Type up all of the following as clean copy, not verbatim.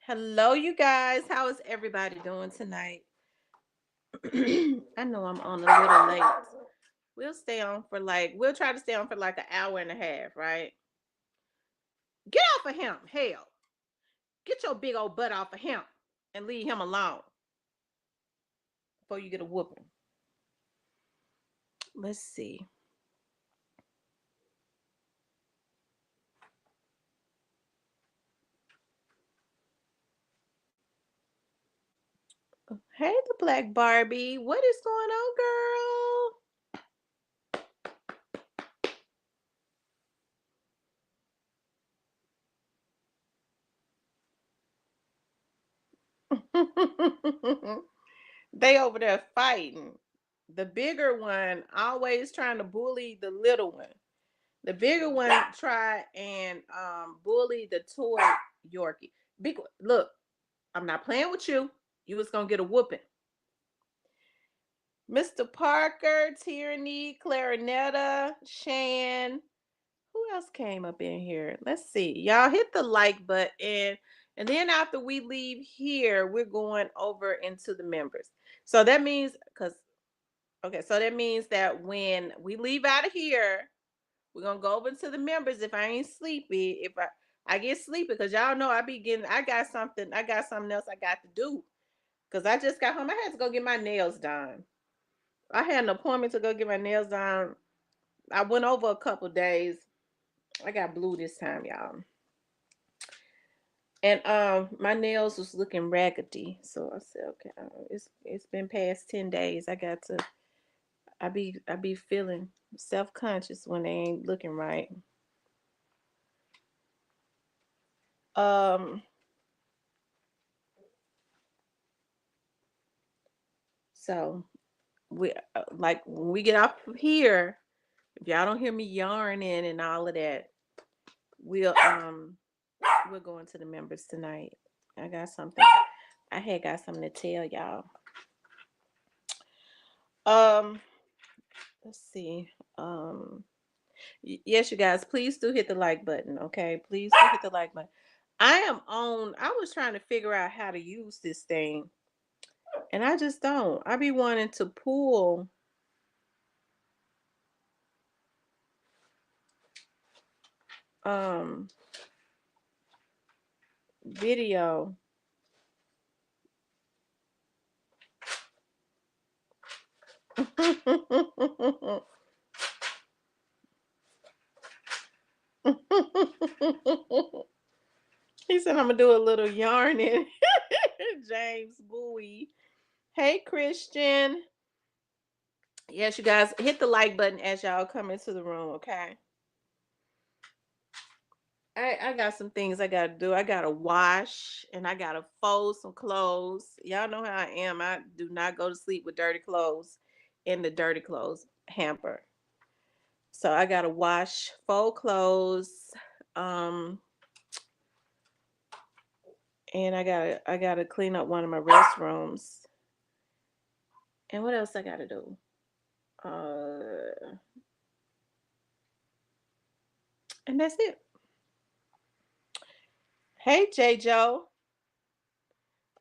Hello, you guys. How is everybody doing tonight? I know I'm on a little late. We'll try to stay on for like an hour and a half, right? Get off of him. Hell, get your big old butt off of him and leave him alone before you get a whooping. Let's see. Hey, the Black Barbie. What is going on, girl? They over there fighting. The bigger one always trying to bully the little one. The bigger one tried and bully the toy Yorkie. Look, I'm not playing with you. You was gonna get a whooping. Mr. Parker, Tyranny, Clarinetta, Shan. Who else came up in here? Let's see. Y'all hit the like button. And then after we leave here, we're going over into the members. So that means so that means that when we leave out of here, we're gonna go over to the members. If I ain't sleepy, if I get sleepy, because y'all know I got something else I got to do. Cause I just got home. I had to go get my nails done. I had an appointment to go get my nails done. I went over a couple days. I got blue this time, y'all. And my nails was looking raggedy. So I said, okay, it's been past 10 days. I be feeling self-conscious when they ain't looking right. Um so we like when we get off of here, if y'all don't hear me yarning and all of that, we'll we're going to the members tonight. I got something. I had got something to tell y'all. Um, let's see. Yes, you guys, please do hit the like button. Okay, please do hit the like button. I was trying to figure out how to use this thing, and I just don't. I be wanting to pull um video. He said I'm gonna do a little yarning. James Bowie. Hey Christian. Yes, you guys hit the like button as y'all come into the room, okay? I got some things I gotta do. I gotta wash and I gotta fold some clothes. Y'all know how I am. I do not go to sleep with dirty clothes in the dirty clothes hamper. So I gotta wash, fold clothes, um, and I gotta clean up one of my restrooms. And what else I gotta do? Uh, and that's it. Hey J Joe.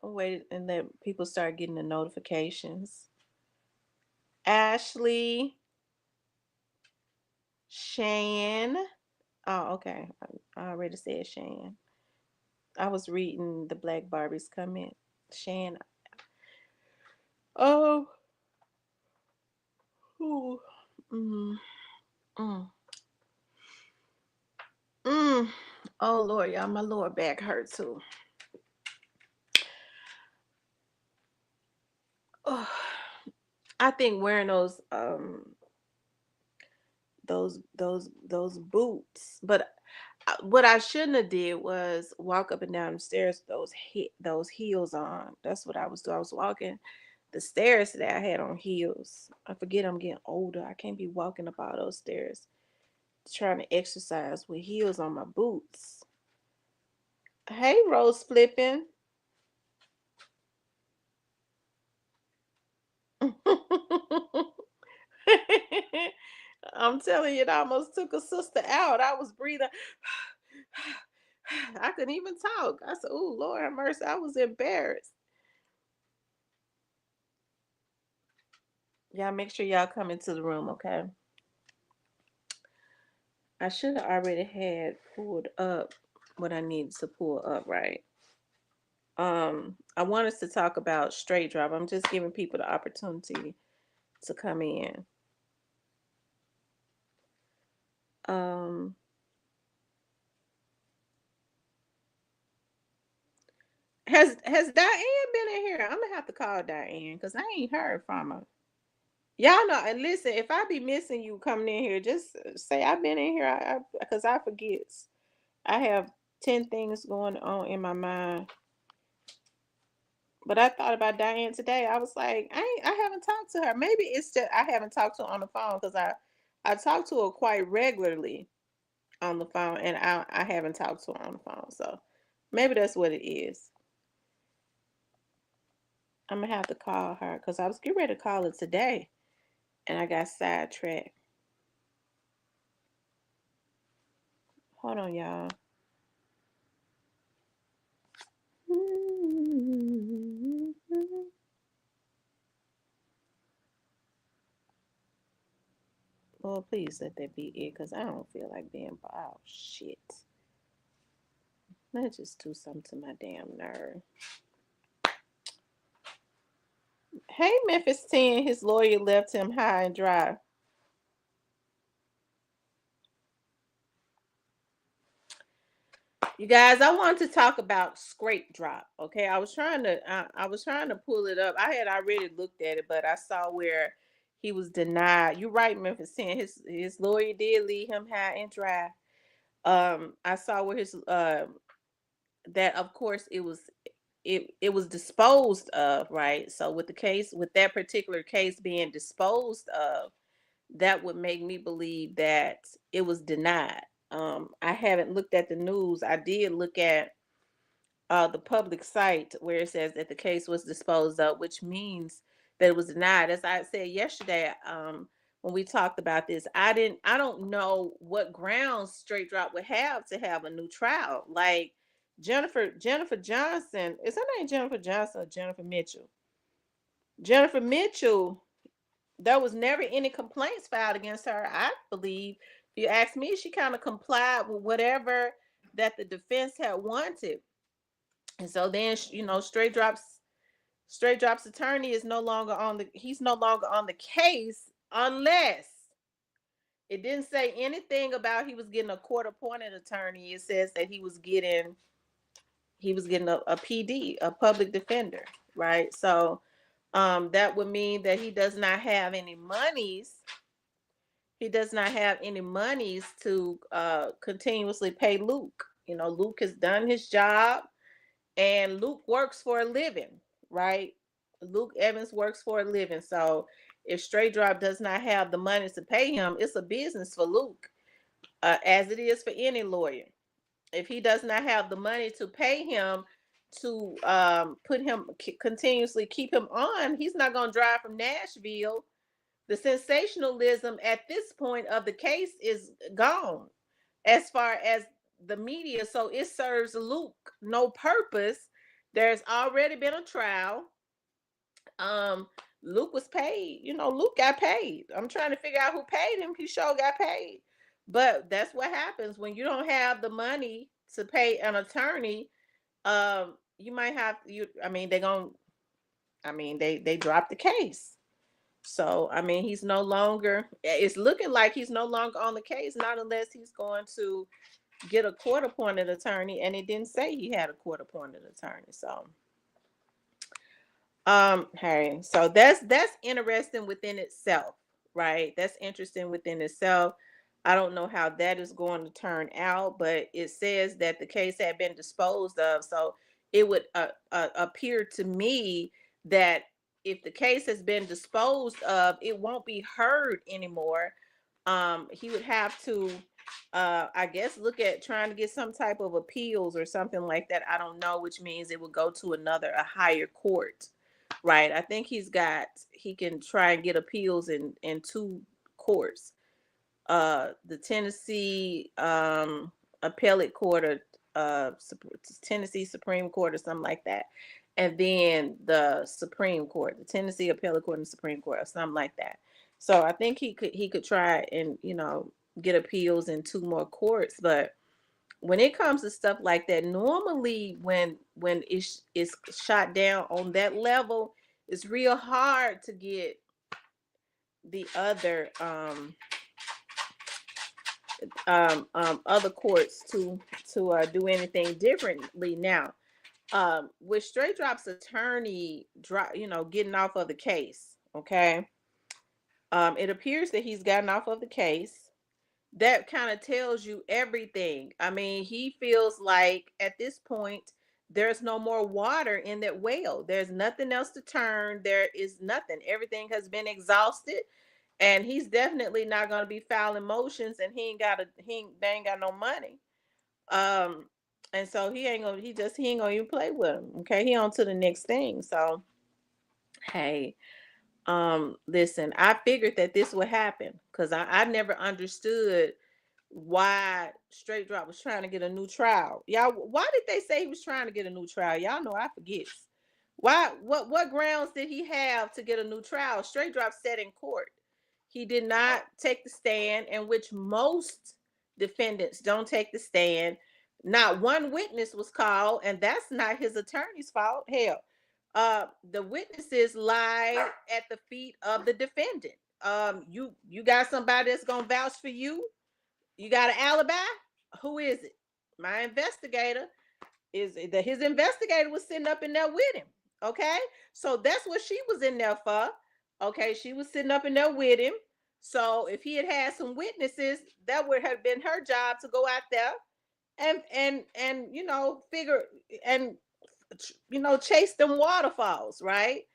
I'll wait and let people start getting the notifications. Ashley, Shan. Oh, okay. I already said Shan. I was reading the Black Barbie's comment. Shan. Oh. Ooh. Mm, mm, mm. Oh Lord, y'all, my lower back hurt too. Oh, I think wearing those boots, but what I shouldn't have did was walk up and down the stairs with those heels on. That's what I was doing. I was walking the stairs that I had on heels. I forget I'm getting older. I can't be walking up all those stairs trying to exercise with heels on my boots. Hey, Rose flipping. I'm telling you, it almost took a sister out. I was breathing. I couldn't even talk. I said, "Oh Lord have mercy." I was embarrassed. Y'all make sure y'all come into the room, okay? I should have already had pulled up what I needed to pull up, right? I want us to talk about straight drop. I'm just giving people the opportunity to come in. Um, has Diane been in here? I'm gonna have to call Diane because I ain't heard from her. Y'all know, and listen, if I be missing you coming in here, just say I've been in here. I because I forget. I have 10 things going on in my mind. But I thought about Diane today. I was like, I haven't talked to her. Maybe it's just I haven't talked to her on the phone because I talk to her quite regularly on the phone, and I haven't talked to her on the phone. So maybe that's what it is. I'm gonna have to call her because I was getting ready to call her today, and I got sidetracked. Hold on, y'all. Lord, please let that be it, because I don't feel like being. Oh shit. Let's just do something to my damn nerve. Hey, Memphis 10, his lawyer left him high and dry. You guys, I wanted to talk about scrape drop. Okay, I was trying to pull it up. I had already looked at it, but I saw where he was denied. You're right, Memphis 10. His lawyer did leave him high and dry. I saw where his that of course it was disposed of, right? So with the case, with that particular case being disposed of, that would make me believe that it was denied. I haven't looked at the news. I did look at the public site where it says that the case was disposed of, which means that it was denied. As I said yesterday, when we talked about this, I don't know what grounds Straight Drop would have to have a new trial. Like Jennifer Johnson, is her name Jennifer Johnson or Jennifer Mitchell? Jennifer Mitchell, there was never any complaints filed against her. I believe, if you ask me, she kind of complied with whatever that the defense had wanted. And so then, Straight Drop's attorney is no longer on the. He's no longer on the case unless it didn't say anything about he was getting a court appointed attorney. It says that he was getting a PD, a public defender, right? So that would mean that he does not have any monies. He does not have any monies to continuously pay Luke. You know, Luke has done his job, and Luke works for a living, right? Luke Evans works for a living. So if Straight Drop does not have the money to pay him, it's a business for Luke, as it is for any lawyer. If he does not have the money to pay him to put him continuously keep him on, he's not going to drive from Nashville. The sensationalism at this point of the case is gone as far as the media. So it serves Luke no purpose. There's already been a trial. Um, Luke was paid. You know, Luke got paid. I'm trying to figure out who paid him. He sure got paid. But that's what happens when you don't have the money to pay an attorney. You might have you. I mean, they're gonna. I mean, they dropped the case. So I mean, he's no longer. It's looking like he's no longer on the case, not unless he's going to get a court appointed attorney, and it didn't say he had a court appointed attorney. So Harry, so that's interesting within itself, right? That's interesting within itself. I don't know how that is going to turn out, but it says that the case had been disposed of. So it would appear to me that if the case has been disposed of, it won't be heard anymore. He would have to I guess look at trying to get some type of appeals or something like that. I don't know, which means it would go to a higher court, right? I think he can try and get appeals in two courts. The Tennessee appellate court, or Tennessee Supreme Court or something like that, and then the Supreme Court, the Tennessee Appellate Court and the Supreme Court or something like that. So I think he could try and get appeals in two more courts. But when it comes to stuff like that, normally when it's shot down on that level, it's real hard to get the other courts to do anything differently. Now, with Straight Drop's attorney getting off of the case, okay, it appears that he's gotten off of the case. That kind of tells you everything. I mean, he feels like at this point there's no more water in that well. There's nothing else to turn. There is nothing. Everything has been exhausted, and he's definitely not going to be filing motions, and they ain't got no money. And so he ain't gonna even play with him. Okay, he on to the next thing. So hey, listen, I figured that this would happen because I never understood why Straight Drop was trying to get a new trial. Y'all, why did they say he was trying to get a new trial? Y'all know I forget. Why? What grounds did he have to get a new trial? Straight Drop said in court he did not take the stand, in which most defendants don't take the stand. Not one witness was called, and that's not his attorney's fault. Hell, the witnesses lied at the feet of the defendant. You got somebody that's gonna vouch for you? You got an alibi? Who is it? My investigator is that his investigator was sitting up in there with him. Okay, so that's what she was in there for. Okay, she was sitting up in there with him. So if he had some witnesses, that would have been her job to go out there and figure and chase them waterfalls, right?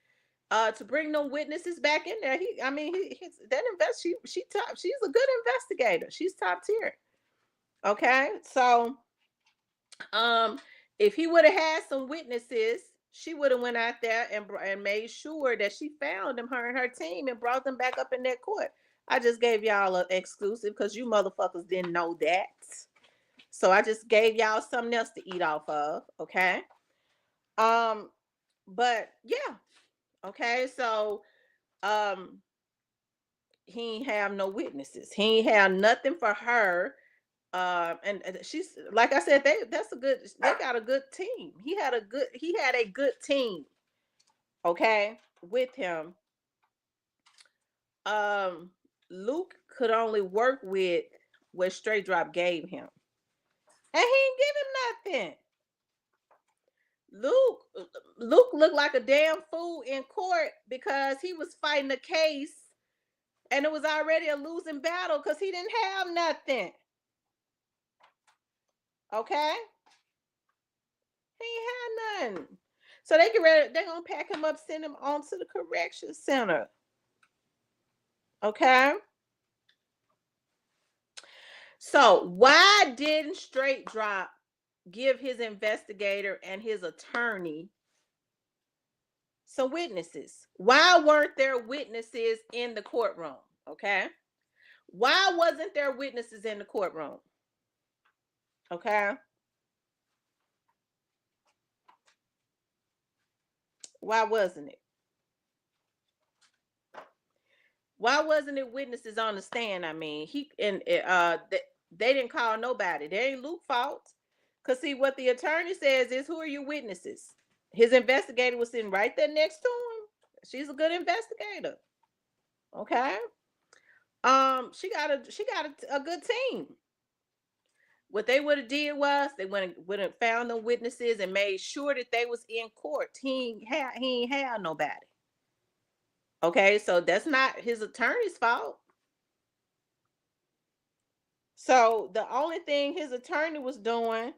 To bring them witnesses back in there. She's a good investigator. She's top tier. Okay, so um, if he would have had some witnesses, she would have went out there and made sure that she found them, her and her team, and brought them back up in that court. I just gave y'all an exclusive because you motherfuckers didn't know that. So I just gave y'all something else to eat off of. Okay. Um, but yeah. Okay. So he ain't have no witnesses. He ain't have nothing for her. And she's like I said, they got a good team. He had a good team, okay, with him. Um, Luke could only work with what Straight Drop gave him, and he didn't give him nothing. Luke looked like a damn fool in court because he was fighting a case, and it was already a losing battle because he didn't have nothing. Okay. He ain't had none. So they're gonna pack him up, send him on to the correction center. Okay. So why didn't Straight Drop give his investigator and his attorney some witnesses? Why weren't there witnesses in the courtroom? Okay. Why wasn't there witnesses in the courtroom? Okay. Why wasn't it? Why wasn't it witnesses on the stand? I mean, they didn't call nobody. They ain't Luke's fault. Cause see, what the attorney says is, who are your witnesses? His investigator was sitting right there next to him. She's a good investigator. Okay. She got a good team. What they would have did was they would have found the witnesses and made sure that they was in court. He ain't had nobody. Okay, so that's not his attorney's fault. So the only thing his attorney was doing,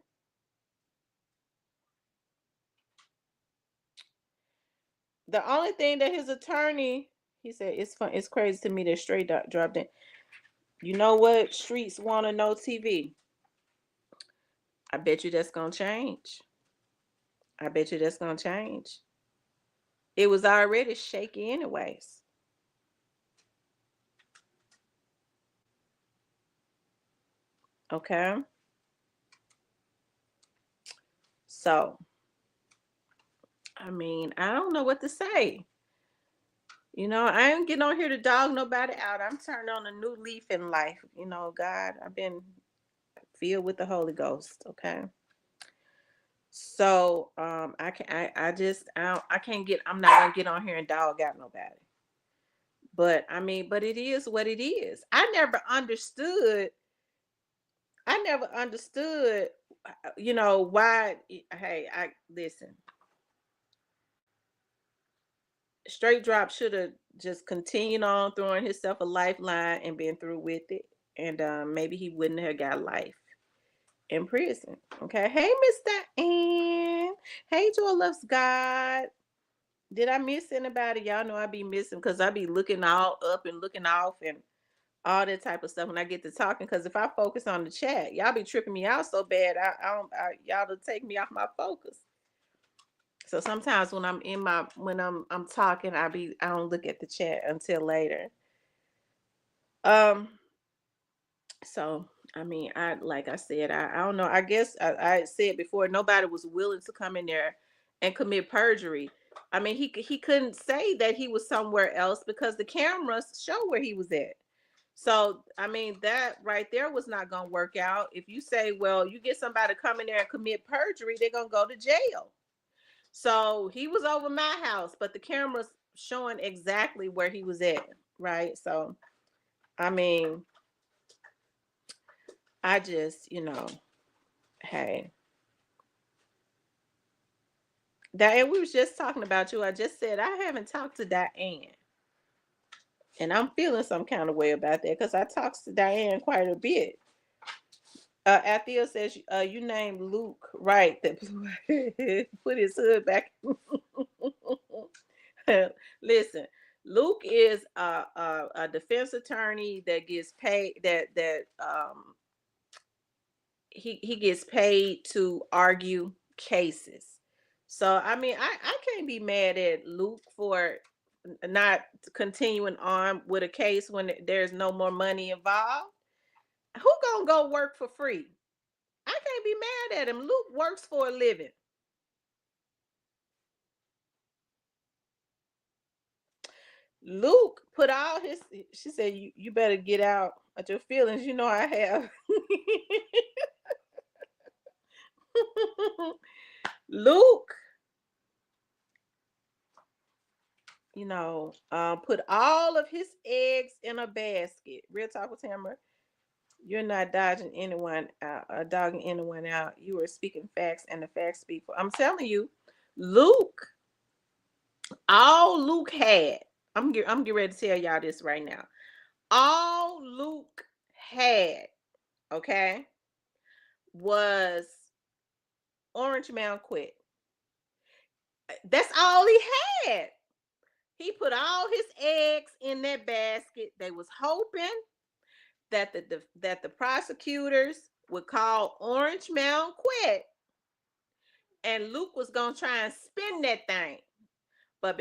the only thing that his attorney, he said, it's fun. It's crazy to me that Straight dropped in. You know what? Streets want to know TV. I bet you that's gonna change. I bet you that's gonna change. It was already shaky anyways. Okay. So, I mean, I don't know what to say. I ain't getting on here to dog nobody out. I'm turning on a new leaf in life. God, I've been filled with the Holy Ghost. Okay. So, I can I just I can't get I'm not gonna get on here and dog out nobody. But I mean, but it is what it is. I never understood, why. Hey, I listen. Straight Drop should have just continued on throwing himself a lifeline and been through with it, and maybe he wouldn't have got life in prison. Okay. Hey, Miss Diane. Hey, Joy Loves God. Did I miss anybody? Y'all know I be missing because I be looking all up and looking off and all that type of stuff when I get to talking. Because if I focus on the chat, y'all be tripping me out so bad. I don't. Y'all to take me off my focus. So sometimes when I'm talking, I don't look at the chat until later. Um. So I mean, like I said, I don't know. I guess I said before, nobody was willing to come in there and commit perjury. I mean, he couldn't say that he was somewhere else because the cameras show where he was at. So I mean, that right there was not gonna work out. If you say, well, you get somebody to come in there and commit perjury, they're gonna go to jail. So he was over my house, but the cameras showing exactly where he was at, right? So I mean, I just, hey, Diane, we was just talking about you. I just said I haven't talked to Diane, and I'm feeling some kind of way about that because I talked to Diane quite a bit. Althea says you named Luke right that put his hood back. Listen, Luke is a defense attorney that gets paid he gets paid to argue cases. So I mean, I can't be mad at Luke for not continuing on with a case when there's no more money involved. Who gonna go work for free? I can't be mad at him. Luke works for a living. Luke put all his. She said, "You better get out of your feelings. You know I have." Luke, put all of his eggs in a basket. Real talk with Tamara. You're not dodging anyone out, dogging anyone out. You are speaking facts, and the facts speak for. I'm telling you, Luke. All Luke had. I'm getting ready to tell y'all this right now. All Luke had, okay, was Orange Mound quit. That's all he had. He put all his eggs in that basket. They was hoping that the prosecutors would call Orange Mound quit, and Luke was gonna try and spin that thing. But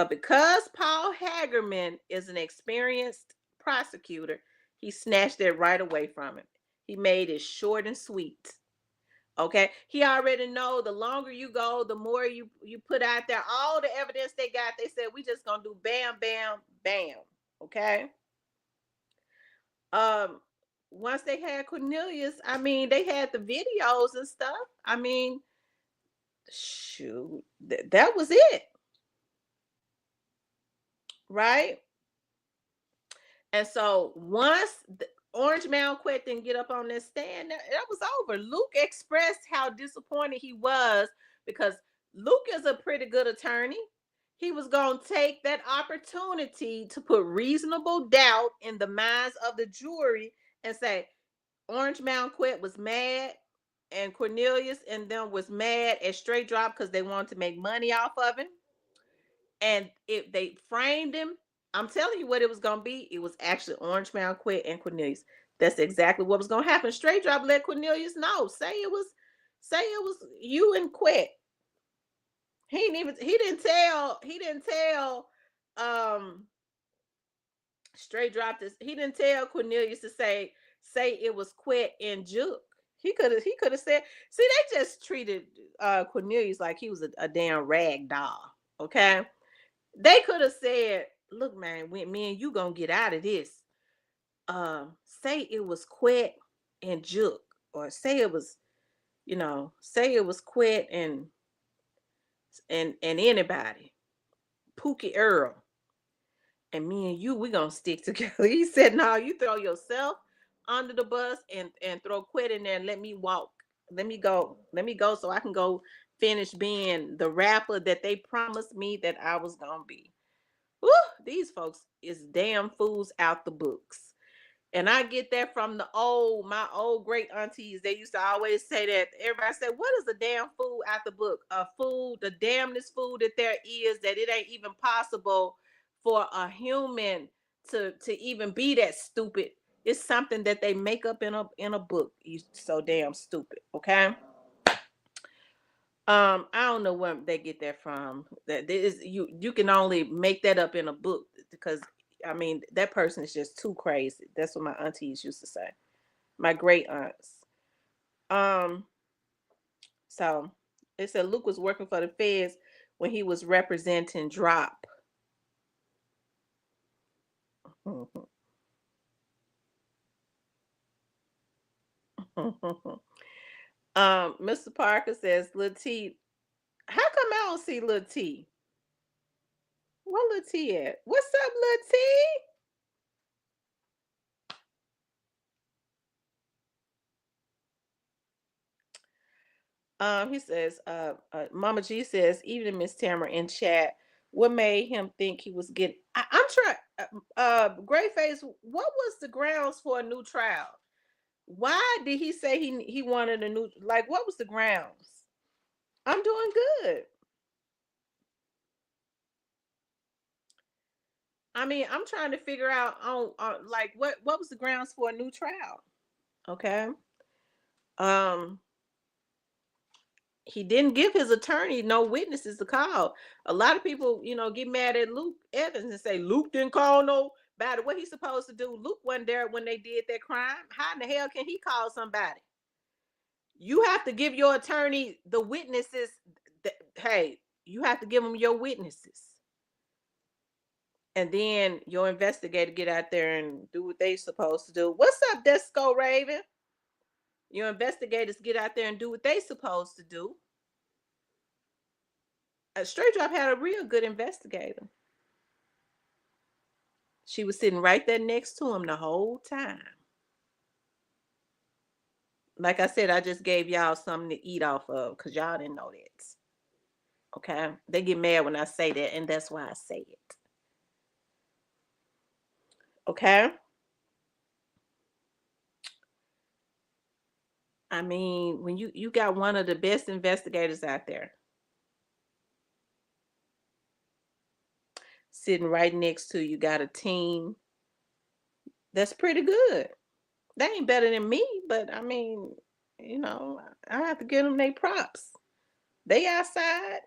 because Paul Hagerman is an experienced prosecutor, he snatched it right away from him. He made it short and sweet. Okay, he already know the longer you go, the more you put out there all the evidence they got. They said we just gonna do bam, bam, bam. Okay. Um, Once they had Cornelius, I mean, they had the videos and stuff. I mean, shoot, that was it, right? And so once the Orange Mound quit didn't get up on this stand, that was over. Luke expressed how disappointed he was because Luke is a pretty good attorney. He was going to take that opportunity to put reasonable doubt in the minds of the jury and say Orange Mound quit was mad and Cornelius and them was mad at Straight Drop because they wanted to make money off of him. And if they framed him, I'm telling you what it was gonna be. It was actually Orange Mound quit and Cornelius. That's exactly what was gonna happen. Straight Drop let Cornelius know. Say it was you and quit. He didn't tell Straight Drop this. He didn't tell Cornelius to say it was quit and Juke. He could have said, see, they just treated Cornelius like he was a damn rag doll. Okay. They could have said, look, man, when me and you gonna get out of this, say it was Quet and Juke, or say it was, say it was Quet and anybody, Pookie Earl, and me and you, we gonna stick together. He said, no, you throw yourself under the bus and throw Quet in there and let me walk. Let me go so I can go finish being the rapper that they promised me that I was gonna be. Woo, these folks is damn fools out the books. And I get that from my old great aunties. They used to always say that. Everybody said, what is a damn fool out the book? A fool, the damnedest fool that there is, that it ain't even possible for a human to even be that stupid. It's something that they make up in a book. You so damn stupid, okay? I don't know where they get that from. That is, you can only make that up in a book, because I mean that person is just too crazy. That's what my aunties used to say. My great aunts. Um, so it said Luke was working for the feds when he was representing Dropp. Mr. Parker says, Lil T, how come I don't see Lil T? Where Lil T at? What's up, Lil T? He says, Mama G says, even Miss Tamara in chat, what made him think he was getting? I'm trying. Gray Face, what was the grounds for a new trial? Why did he say he wanted a new? Like, what was the grounds? I'm doing good. I mean, I'm trying to figure out on like what was the grounds for a new trial? Okay. Um, he didn't give his attorney no witnesses to call. A lot of people, get mad at Luke Evans and say Luke didn't call nobody. What he's supposed to do? Luke wasn't there when they did that crime. How in the hell can he call somebody? You have to give your attorney the witnesses. Hey, you have to give them your witnesses, and then your investigator get out there and do what they supposed to do. What's up, Disco Raven? Your investigators get out there and do what they supposed to do. Straight Drop had a real good investigator. She was sitting right there next to him the whole time. Like I said, I just gave y'all something to eat off of because y'all didn't know that. Okay? They get mad when I say that, and that's why I say it. Okay? I mean, when you got one of the best investigators out there sitting right next to you, got a team that's pretty good. They ain't better than me, but I mean, I have to give them their props. They outside.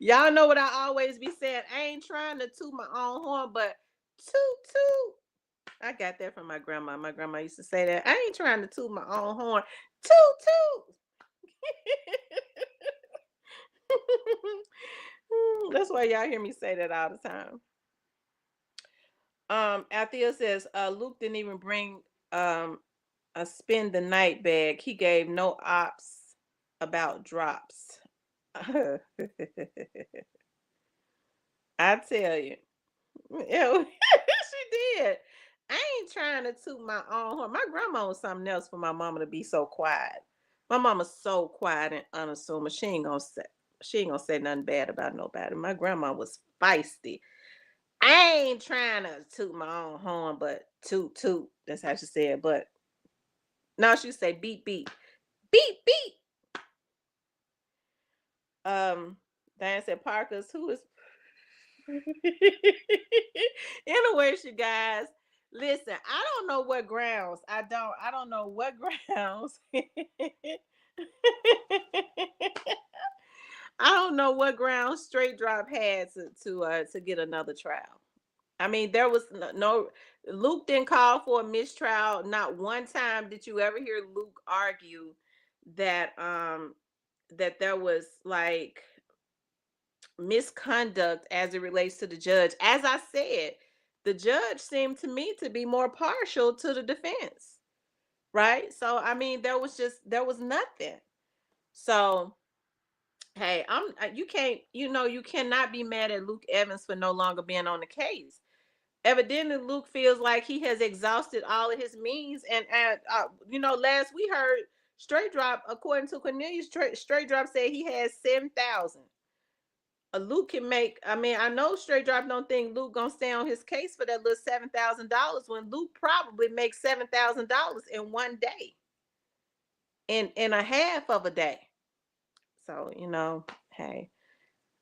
Y'all know what I always be saying. I ain't trying to toot my own horn, but toot toot. I got that from my grandma. My grandma used to say that. I ain't trying to toot my own horn. Toot toot. That's why y'all hear me say that all the time. Althea says, Luke didn't even bring a spend the night bag. He gave no ops about drops. I tell you. Yeah, she did. I ain't trying to toot my own horn. My grandma was something else for my mama to be so quiet. My mama's so quiet and unassuming. She ain't gonna say nothing bad about nobody. My grandma was feisty. I ain't trying to toot my own horn, but toot toot. That's how she said. But no, she say beep beep. Beep beep. Diane said Parker's who is anyways, you guys. Listen, I don't know what grounds. I don't know what grounds. I don't know what grounds Straight Drop had to get another trial. I mean, there was Luke didn't call for a mistrial. Not one time did you ever hear Luke argue that that there was like misconduct as it relates to the judge. As I said, the judge seemed to me to be more partial to the defense, right? So I mean, there was nothing. So hey, you can't, you cannot be mad at Luke Evans for no longer being on the case. Evidently, Luke feels like he has exhausted all of his means, and last we heard, Straight Drop, according to Cornelius, Straight Drop said he has 7,000. Luke can make. I mean, I know Straight Drop don't think Luke gonna stay on his case for that little $7,000 when Luke probably makes $7,000 in one day, in a half of a day. So hey,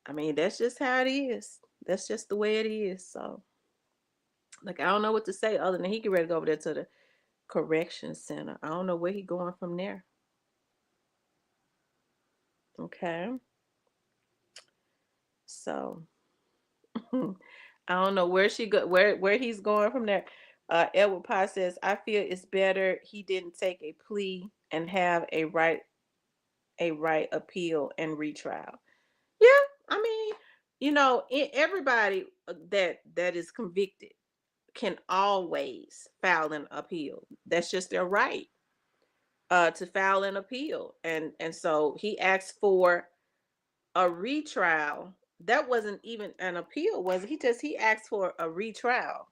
I mean that's just how it is. That's just the way it is. So like I don't know what to say other than he get ready to go over there to the correction center. I don't know where he going from there. Okay, so I don't know where she go where he's going from there. Edward Pye says, I feel it's better he didn't take a plea and have a right appeal and retrial. Yeah, I mean, everybody that is convicted can always file an appeal. That's just their right to file an appeal. And so he asked for a retrial. That wasn't even an appeal, was it? He asked for a retrial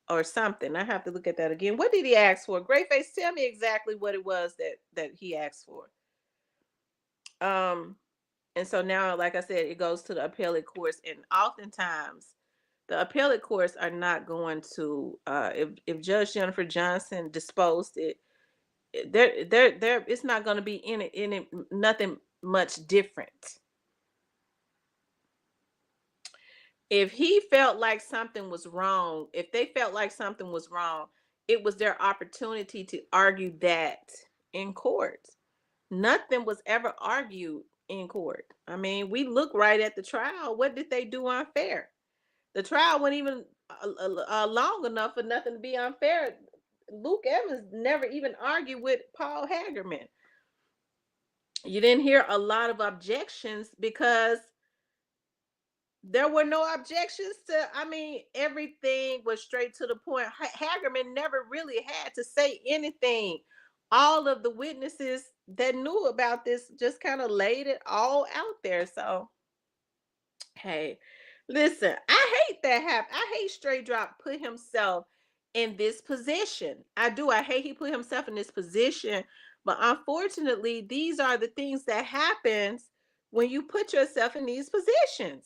or something. I have to look at that again. What did he ask for? Greyface, tell me exactly what it was that he asked for. Um, and so now, like I said, it goes to the appellate courts, and oftentimes the appellate courts are not going to if Judge Jennifer Johnson disposed it, there it's not going to be in it nothing much different. If he felt like something was wrong, if they felt like something was wrong, it was their opportunity to argue that in court. Nothing was ever argued in court. I mean, we look right at the trial. What did they do unfair? The trial wasn't even long enough for nothing to be unfair. Luke Evans never even argued with Paul Hagerman. You didn't hear a lot of objections because there were no objections to, I mean, everything was straight to the point. Hagerman never really had to say anything. All of the witnesses that knew about this just kind of laid it all out there. So hey, listen, I hate that happen. I hate Straight Drop put himself in this position. I do. I hate he put himself in this position. But unfortunately, these are the things that happens when you put yourself in these positions.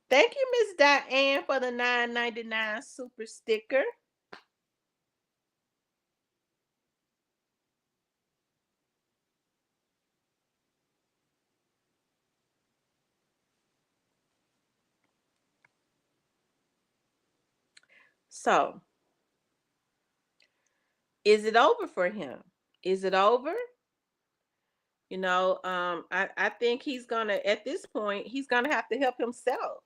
Thank you, Miss Diane, for the $9.99 super sticker. So, is it over for him? Is it over? I think he's gonna, at this point, he's gonna have to help himself.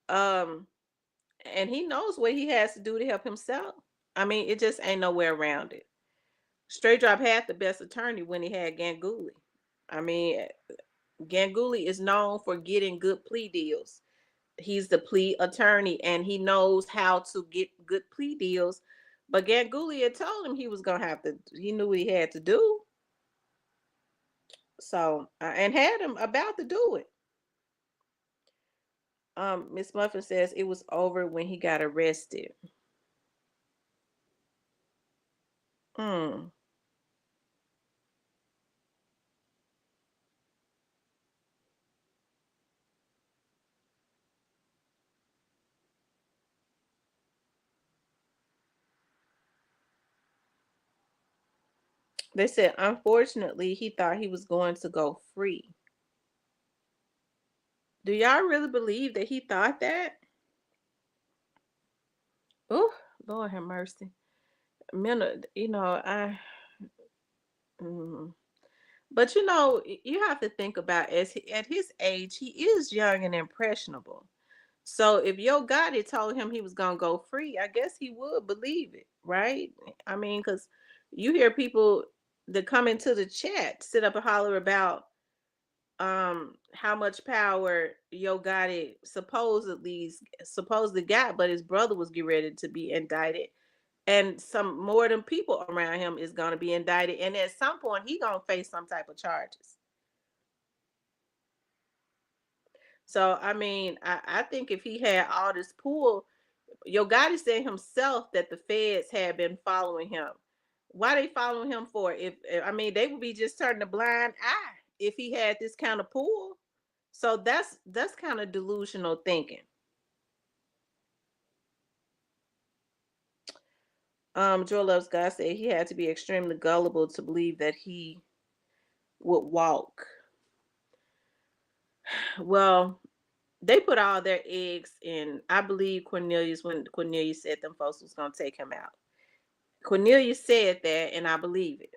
Um, and he knows what he has to do to help himself. I mean, it just ain't nowhere around it. Straight Drop had the best attorney when he had Ganguly. I mean, Ganguly is known for getting good plea deals. He's the plea attorney and he knows how to get good plea deals. But Ganguly had told him he was gonna have to. He knew what he had to do. So and had him about to do it. Miss Muffin says it was over when he got arrested. Hmm. They said unfortunately he thought he was going to go free. Do y'all really believe that he thought that? Oh, Lord have mercy. I. Mm. But you have to think about at his age, he is young and impressionable. So if Yo Gotti told him he was gonna go free, I guess he would believe it, right? I mean, because you hear people that come into the chat sit up and holler about how much power Yo Gotti supposedly got, but his brother was getting ready to be indicted, and some more than people around him is gonna be indicted, and at some point he gonna face some type of charges. So I mean, I think if he had all this pull, Yo Gotti said himself that the feds had been following him. Why they following him for? If I mean, they would be just turning a blind eye if he had this kind of pull. So that's kind of delusional thinking. Joe Loves God said he had to be extremely gullible to believe that he would walk. Well, they put all their eggs in. I believe Cornelius when Cornelius said them folks was gonna take him out. Cornelius said that, and I believe it.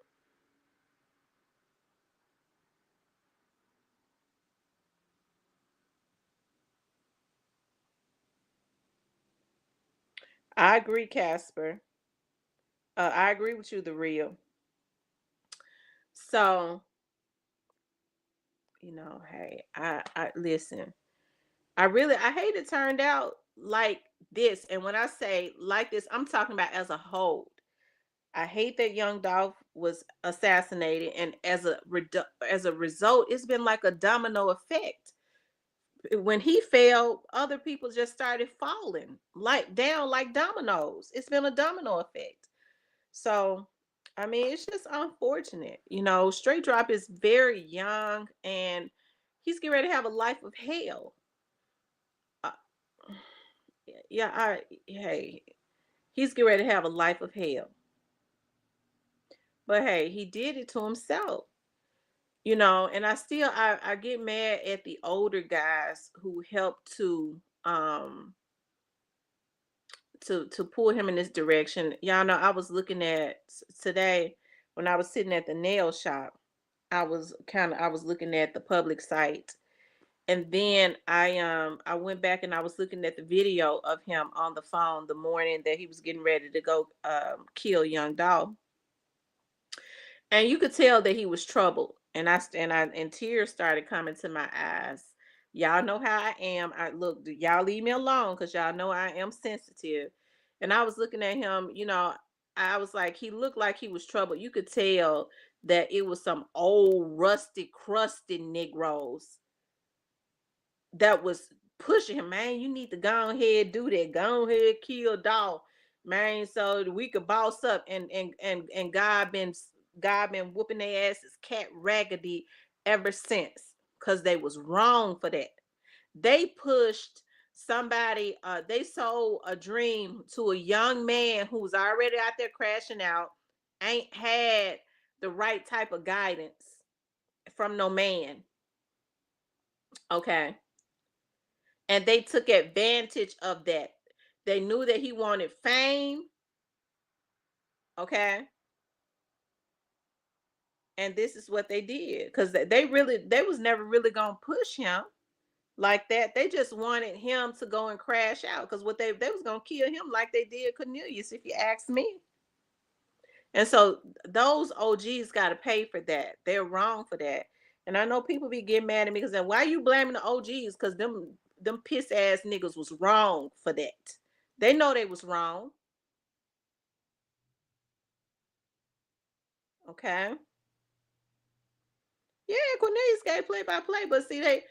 I agree, Casper. I agree with you, the real. So, hey, I listen. I hate it turned out like this. And when I say like this, I'm talking about as a whole. I hate that young Dolph was assassinated, and as a result, it's been like a domino effect. When he fell, other people just started falling like down like dominoes. It's been a domino effect. So, I mean, it's just unfortunate. Straight Drop is very young, and he's getting ready to have a life of hell. Uh, yeah, hey, he's getting ready to have a life of hell. But hey, he did it to himself. And I get mad at the older guys who helped to pull him in this direction. Y'all know I was looking at today when I was sitting at the nail shop. I was looking at the public site, and then I went back and I was looking at the video of him on the phone the morning that he was getting ready to go kill young dog, and you could tell that he was troubled, and tears started coming to my eyes. Y'all know how I am. Y'all leave me alone because y'all know I am sensitive. And I was looking at him, I was like, he looked like he was troubled. You could tell that it was some old, rusty, crusty Negroes that was pushing him, man. You need to go ahead, do that. Go ahead, kill dog, man, so that we could boss up. And God been whooping their asses cat raggedy ever since, because they was wrong for that. They pushed somebody. They sold a dream to a young man who was already out there crashing out, ain't had the right type of guidance from no man. Okay, and they took advantage of that. They knew that he wanted fame, okay, and this is what they did, because they was never really gonna push him like that. They just wanted him to go and crash out, because what they was gonna kill him like they did Cornelius, if you ask me. And so those OGs got to pay for that. They're wrong for that. And I know people be getting mad at me because then why you blaming the OGs? Because them piss ass niggas was wrong for that. They know they was wrong. Okay. Yeah, Cornelius gave play by play, but see, they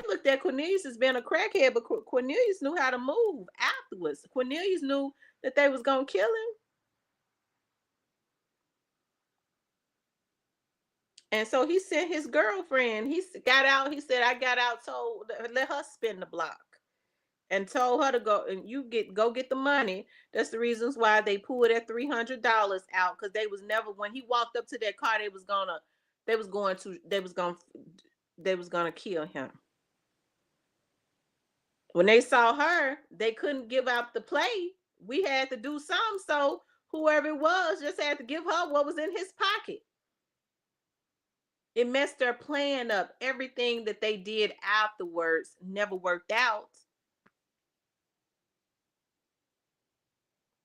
looked at Cornelius as being a crackhead, but Cornelius knew how to move afterwards. Cornelius knew that they was gonna kill him, and so he sent his girlfriend. He got out. He said, "I got out. Told let her spin the block." And told her to go and go get the money. That's the reasons why they pulled that $300 out, because they was never, when he walked up to that car, they was going to kill him. When they saw her, they couldn't give out the play. We had to do some, so whoever it was just had to give her what was in his pocket. It messed their plan up. Everything that they did afterwards never worked out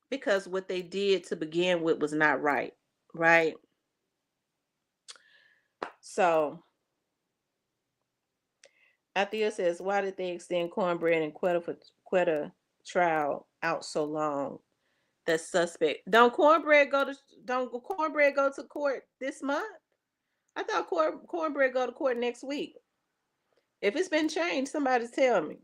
because what they did to begin with was not right. Right? So Althea says, why did they extend Cornbread and Quetta trial out so long? That's suspect. Don't Cornbread go to court this month? I thought Cornbread go to court next week. If it's been changed, somebody tell me.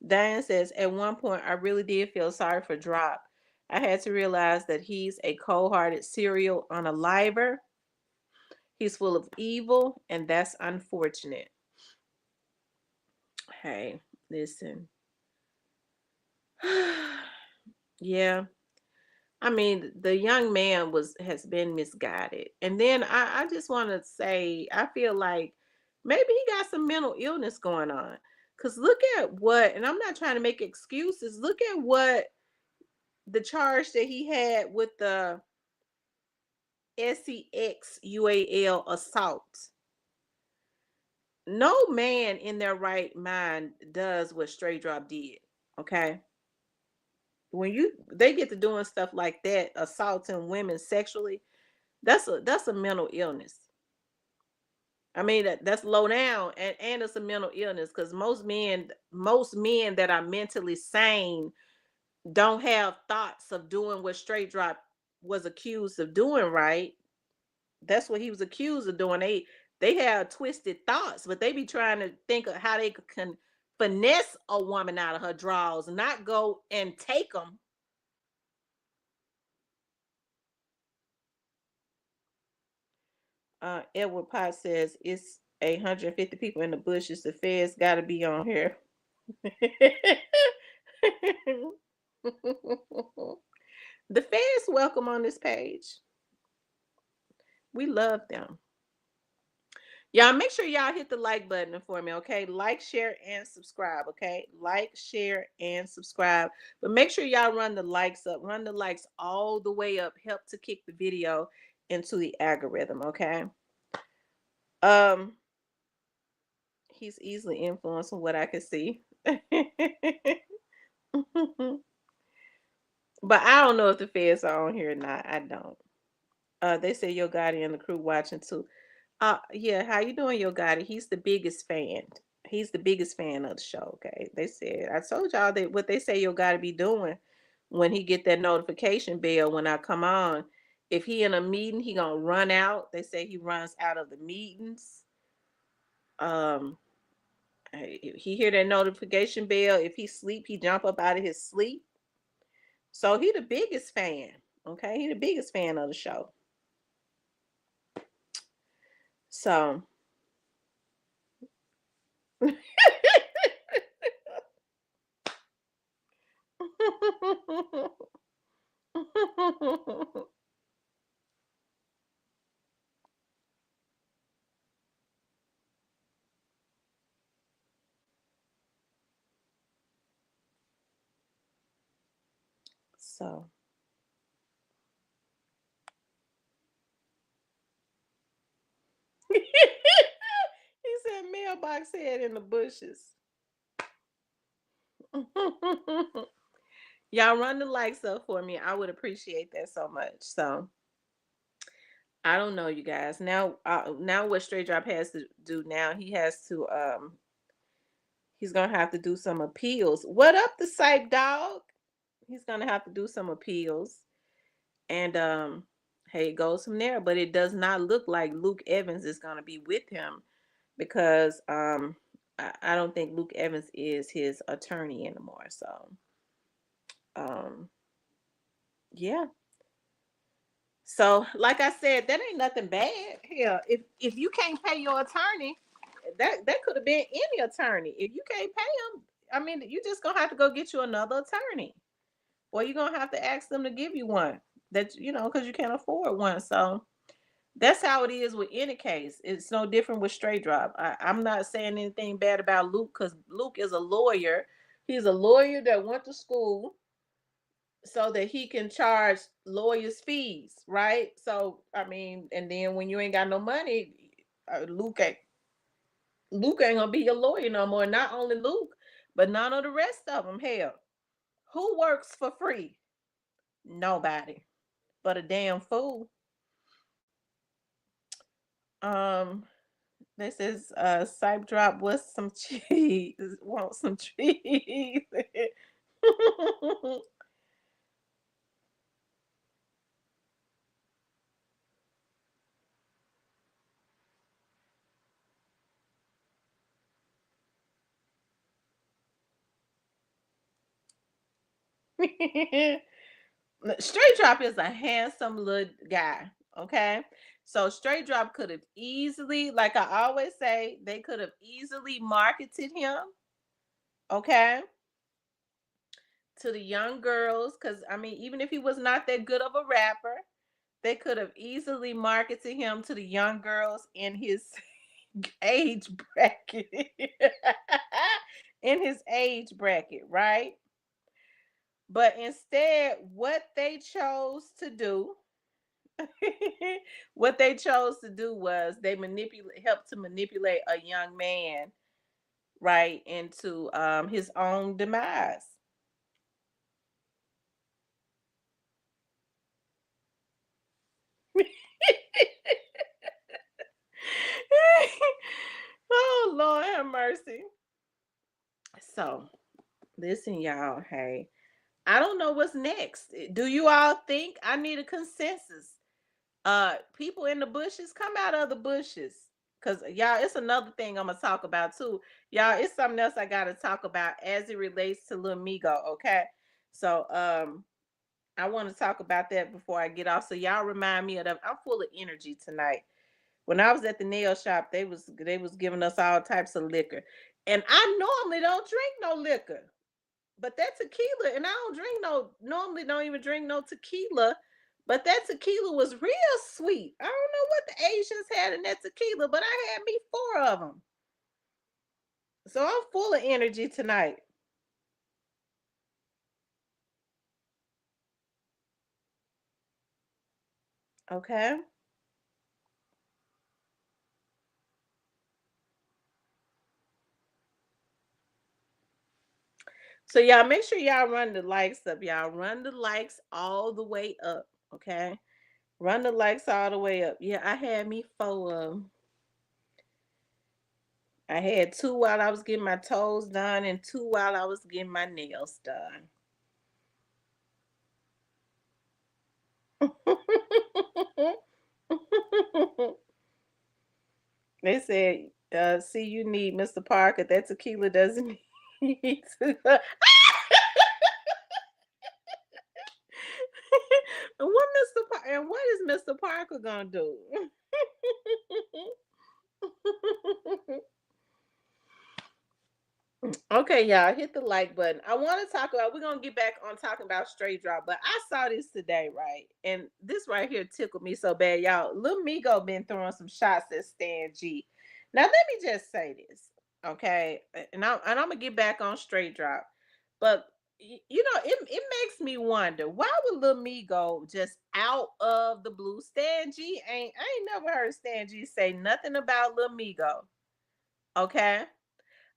Diane says, at one point, I really did feel sorry for Dropp. I had to realize that he's a cold-hearted serial unaliver. He's full of evil, and that's unfortunate. Hey, listen. Yeah. I mean, the young man has been misguided. And then I just want to say, I feel like maybe he got some mental illness going on. Cause look at what, and I'm not trying to make excuses. Look at what the charge that he had with the SEXUAL assault. No man in their right mind does what Stray Drop did. Okay. When they get to doing stuff like that, assaulting women sexually, that's a mental illness. I mean that's low down, and it's a mental illness because most men that are mentally sane don't have thoughts of doing what Straight Drop was accused of doing. Right? That's what he was accused of doing. They have twisted thoughts, but they be trying to think of how they can finesse a woman out of her drawers, not go and take them. Edward Potts says it's 150 people in the bushes. The feds got to be on here. The feds welcome on this page. We love them. Y'all make sure y'all hit the like button for me, okay? Like, share, and subscribe, okay? Like, share, and subscribe. But make sure y'all run the likes up. Run the likes all the way up. Help to kick the video into the algorithm, okay? Um, he's easily influenced from what I can see. But I don't know if the feds are on here or not. I don't. They say Yo Gotti and the crew watching too. Yeah, how you doing, Yo Gotti? He's the biggest fan. He's the biggest fan of the show. Okay, they said I told y'all that what they say Yo Gotti be doing when he get that notification bell when I come on. If he in a meeting, he gonna run out. They say he runs out of the meetings. Um, he hear that notification bell. If he sleep, he jump up out of his sleep. So he the biggest fan. Okay, he the biggest fan of the show. So so he said mailbox head in the bushes. Y'all run the likes up for me. I would appreciate that so much. So I don't know, you guys. Now what Straight Drop has to do now, he's gonna have to do some appeals. What up the psych dog? He's gonna have to do some appeals. And hey, it goes from there. But it does not look like Luke Evans is gonna be with him because I don't think Luke Evans is his attorney anymore. So um yeah. So like I said, that ain't nothing bad. Hell, if you can't pay your attorney, that could have been any attorney. If you can't pay him, I mean, you just gonna have to go get you another attorney, or you're gonna have to ask them to give you one that because you can't afford one. So that's how it is with any case. It's no different with straight drop. I'm not saying anything bad about Luke because Luke is a lawyer. He's a lawyer that went to school so that he can charge lawyers fees, right? So I mean, and then when you ain't got no money, Luke ain't gonna be your lawyer no more. Not only Luke, but none of the rest of them. Hell, who works for free? Nobody, but a damn fool. Um, this is Sipe Drop with some cheese. Want some cheese? Straight Drop is a handsome little guy. Okay. So Straight Drop could have easily, like I always say, they could have easily marketed him, okay, to the young girls. Cause I mean, even if he was not that good of a rapper, they could have easily marketed him to the young girls in his age bracket. In his age bracket, right? But instead, what they chose to do what they chose to do was they helped to manipulate a young man right into his own demise. Oh Lord have mercy. So listen, y'all. Hey, I don't know what's next. Do you all think I need a consensus? People in the bushes, come out of the bushes. Cause y'all, it's another thing I'm gonna talk about too. Y'all, it's something else I gotta talk about as it relates to Lil Migo. Okay. So I want to talk about that before I get off. So y'all remind me of that. I'm full of energy tonight. When I was at the nail shop, they was giving us all types of liquor. And I normally don't drink no liquor. But that tequila, and I don't drink no, normally don't even drink no tequila. But that tequila was real sweet. I don't know what the Asians had in that tequila, but I had me 4 of them. So I'm full of energy tonight. Okay. So y'all make sure y'all run the likes up. Y'all run the likes all the way up. Okay. Run the likes all the way up. Yeah, I had me 4 of them. I had 2 while I was getting my toes done and 2 while I was getting my nails done. They said, see, you need Mr. Parker. That tequila doesn't need to. And what is Mr. Parker gonna do? Okay, y'all, hit the like button. I want to talk about. We're gonna get back on talking about straight drop, but I saw this today, right? And this right here tickled me so bad, y'all. Lil Migo been throwing some shots at Stan G. Now let me just say this, okay? And I'm gonna get back on straight drop, but it makes me wonder why would Lil Migo just out of the blue? Stan G I ain't never heard Stan G say nothing about Lil Migo, okay?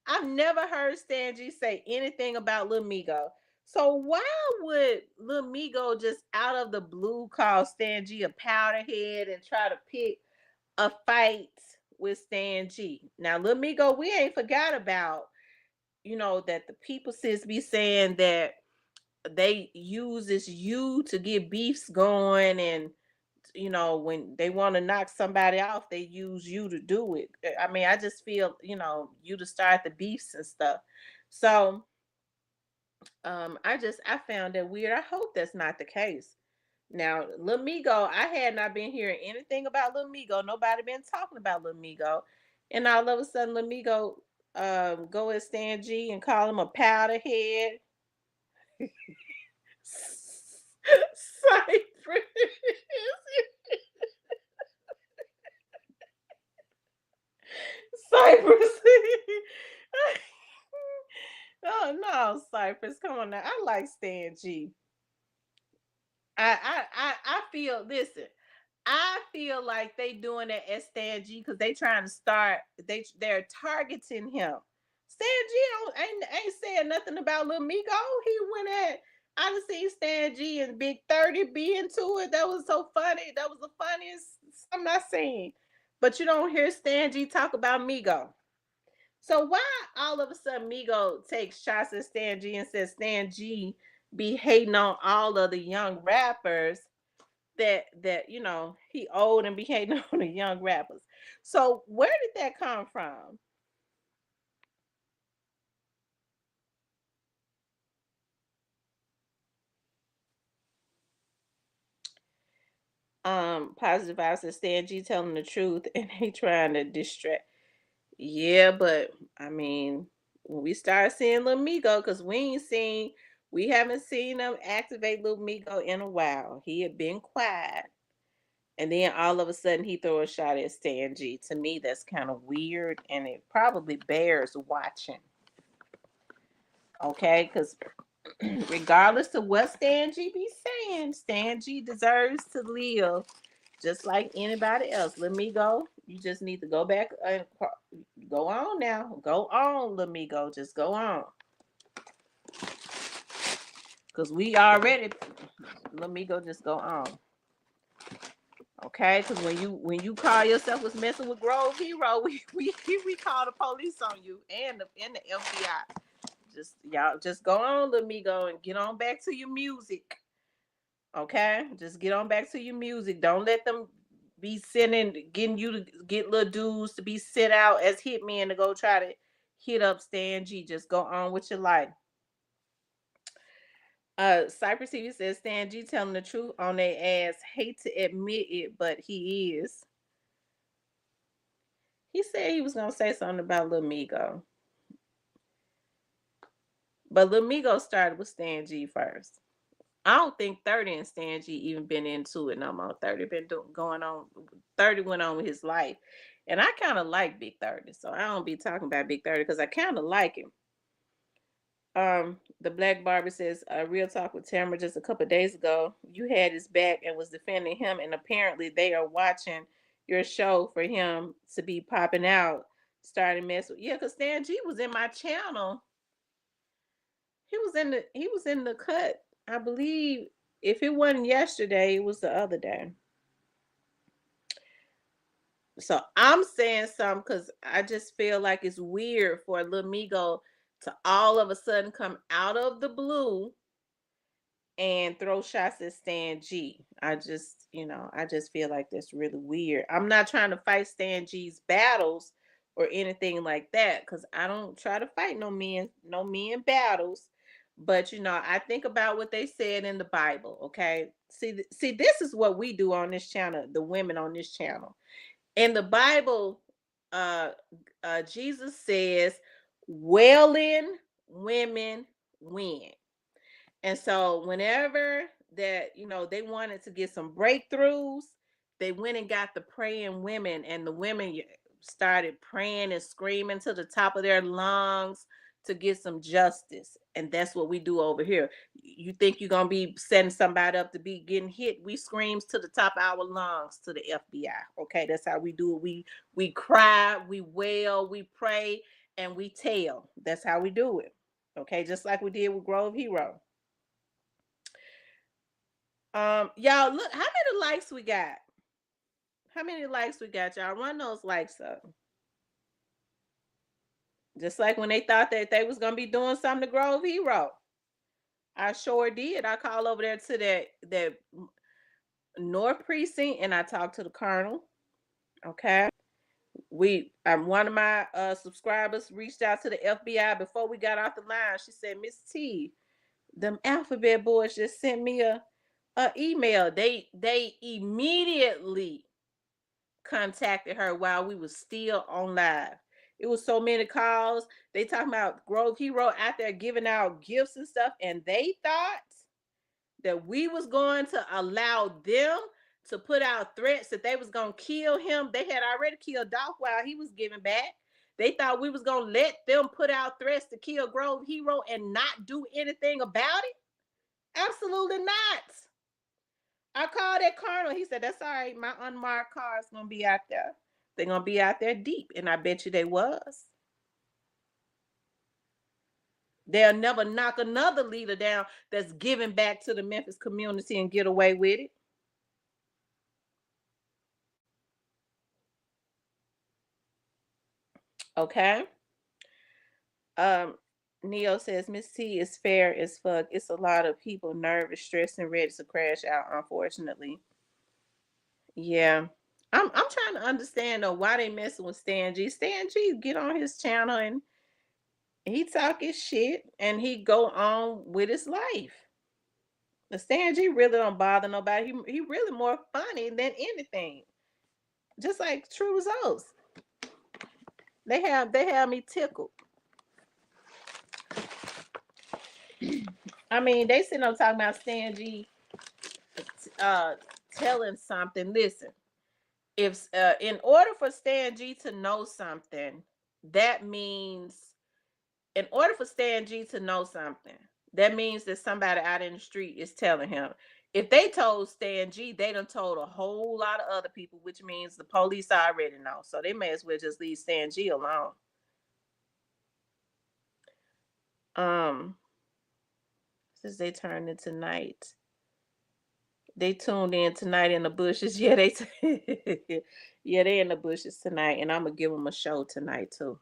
I've never heard Stan G say anything about Lil Migo. So why would Lil Migo just out of the blue call Stan G a powderhead and try to pick a fight with Stan G? Now, Lil Migo, we ain't forgot about, that the people sis be saying that they use this you to get beefs going, and when they want to knock somebody off, they use you to do it. I mean, I just feel, you to start the beefs and stuff. So, I found that weird. I hope that's not the case. Now, Lil Migo, I had not been hearing anything about Lil Migo. Nobody been talking about Lil Migo. And all of a sudden, Lil Migo go at Stan G and call him a powder head. Cypress. Cypress. Oh no, Cypress. Come on now. I like Stan G. I feel, listen, I feel like they doing that at Stan G because they trying to start, they're targeting him. Stan G ain't saying nothing about Lil Migo. He went at, I done seen Stan G and Big 30 be into it. That was so funny. That was the funniest something I seen. But you don't hear Stan G talk about Migo. So why all of a sudden Migo takes shots at Stan G and says Stan G be hating on all of the young rappers, that he old and be hating on the young rappers. So where did that come from? Positive vibes says Stan G telling the truth and they trying to distract. Yeah, but I mean, when we start seeing Lil Migo, because we haven't seen them activate Lil Migo in a while. He had been quiet. And then all of a sudden he throw a shot at Stan G. To me, that's kind of weird and it probably bears watching. Okay, because regardless of what Stan G be saying, Stan G deserves to live just like anybody else. Let me go. You just need to go back and go on now. Go on, let me go. Just go on. Because we already, let me go. Just go on. Okay, because when you call yourself was messing with Grove Hero, we call the police on you and the FBI. Just y'all just go on, let me go and get on back to your music. Okay, just get on back to your music. Don't let them be getting you to get little dudes to be sent out as hitmen to go try to hit up Stan G. Just go on with your life. Cypress TV says Stan G telling the truth on their ass. Hate to admit it, but he is. He said he was gonna say something about Lil Migo. But Lil Migo started with Stan G first. I don't think 30 and Stan G even been into it no more. 30 been going on. 30 went on with his life. And I kind of like Big 30. So I don't be talking about Big 30 because I kind of like him. The Black Barber says, real talk with Tamara just a couple of days ago. You had his back and was defending him, and apparently they are watching your show for him to be popping out, starting mess with. Yeah, because Stan G was in my channel. He was in the cut. I believe if it wasn't yesterday, it was the other day. So I'm saying something because I just feel like it's weird for Lil Migo to all of a sudden come out of the blue and throw shots at Stan G. I just feel like that's really weird. I'm not trying to fight Stan G's battles or anything like that because I don't try to fight no men battles. But I think about what they said in the Bible. Okay, see, this is what we do on this channel. The women on this channel in the Bible, uh, Jesus says, "Wailing women win." And so whenever that, they wanted to get some breakthroughs, they went and got the praying women, and the women started praying and screaming to the top of their lungs to get some justice. And that's what we do over here. You think you're gonna be setting somebody up to be getting hit? We screams to the top of our lungs to the FBI. Okay, that's how we do it. We cry, we wail, we pray, and we tell. That's how we do it. Okay, just like we did with Grove Hero. Y'all look how many likes we got. How many likes we got, y'all? Run those likes up. Just like when they thought that they was gonna be doing something to Grove Hero. I sure did. I call over there to that North Precinct and I talked to the Colonel. Okay. One of my subscribers reached out to the FBI before we got off the line. She said, Miss T, them alphabet boys just sent me a email. They immediately contacted her while we was still on live. It was so many calls. They talking about Grove Hero out there giving out gifts and stuff, and they thought that we was going to allow them to put out threats that they was gonna kill him. They had already killed Dolph while he was giving back. They thought we was gonna let them put out threats to kill Grove Hero and not do anything about it. Absolutely not. I called that colonel. He said, "That's all right. My unmarked car is gonna be out there. They're gonna be out there deep." And I bet you they was. They'll never knock another leader down that's giving back to the Memphis community and get away with it. Okay. Um, Neo says Miss T is fair as fuck. It's a lot of people nervous, stressed, and ready to crash out, unfortunately. Yeah. I'm trying to understand though why they messing with Stan G. Stan G get on his channel and he talk his shit and he go on with his life. The Stan G really don't bother nobody. He really more funny than anything. Just like True Results. They have me tickled. I mean, they sitting up talking about Stan G uh telling something. Listen, if in order for Stan G to know something, that means in order for Stan G to know something, that means that somebody out in the street is telling him. If they told Stan G, they done told a whole lot of other people, which means the police already know. So they may as well just leave Stan G alone. Um, since they turned into night. They tuned in tonight in the bushes. Yeah, yeah, they in the bushes tonight, and I'm gonna give them a show tonight too.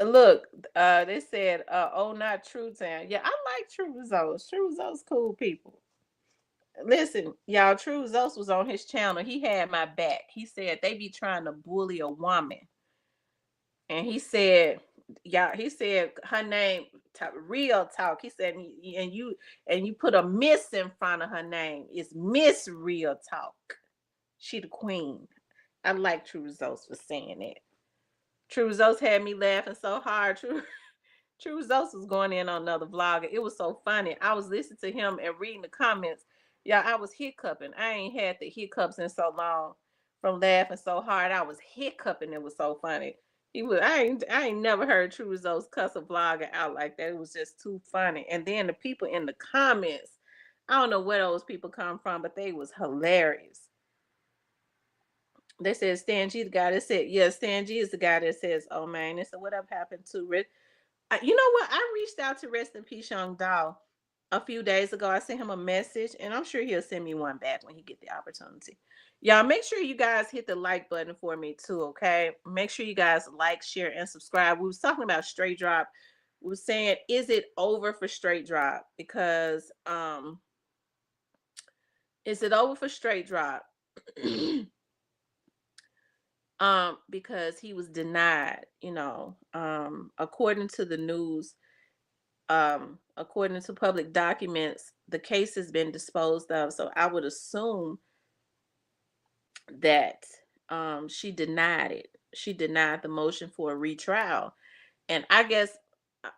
Look, they said, "Oh, not True Town." Yeah, I like True Results. True Results, cool people. Listen, y'all, True Results was on his channel. He had my back. He said they be trying to bully a woman, and he said, "Yeah," he said her name, real talk. He said, and you put a miss in front of her name. It's Miss Real Talk. She the queen. I like True Results for saying that. True Results had me laughing so hard. True Results was going in on another vlogger. It was so funny. I was listening to him and reading the comments. Yeah, I was hiccuping. I ain't had the hiccups in so long from laughing so hard. I was hiccuping. It was so funny. I ain't never heard True Results cuss a vlogger out like that. It was just too funny. And then the people in the comments, I don't know where those people come from, but they was hilarious. They said Stan G the guy that said, yeah, Stan G is the guy that says, "Oh man," they said, "Whatever happened to Rich?" You know what? I reached out to Rest in Peace Young Doll a few days ago. I sent him a message, and I'm sure he'll send me one back when he get the opportunity. Y'all, make sure you guys hit the like button for me too, okay? Make sure you guys like, share, and subscribe. We was talking about Straight Drop. We was saying, is it over for Straight Drop? Because is it over for Straight Drop? Because he was denied, according to the news, according to public documents, the case has been disposed of. So I would assume that she denied it. She denied the motion for a retrial. And I guess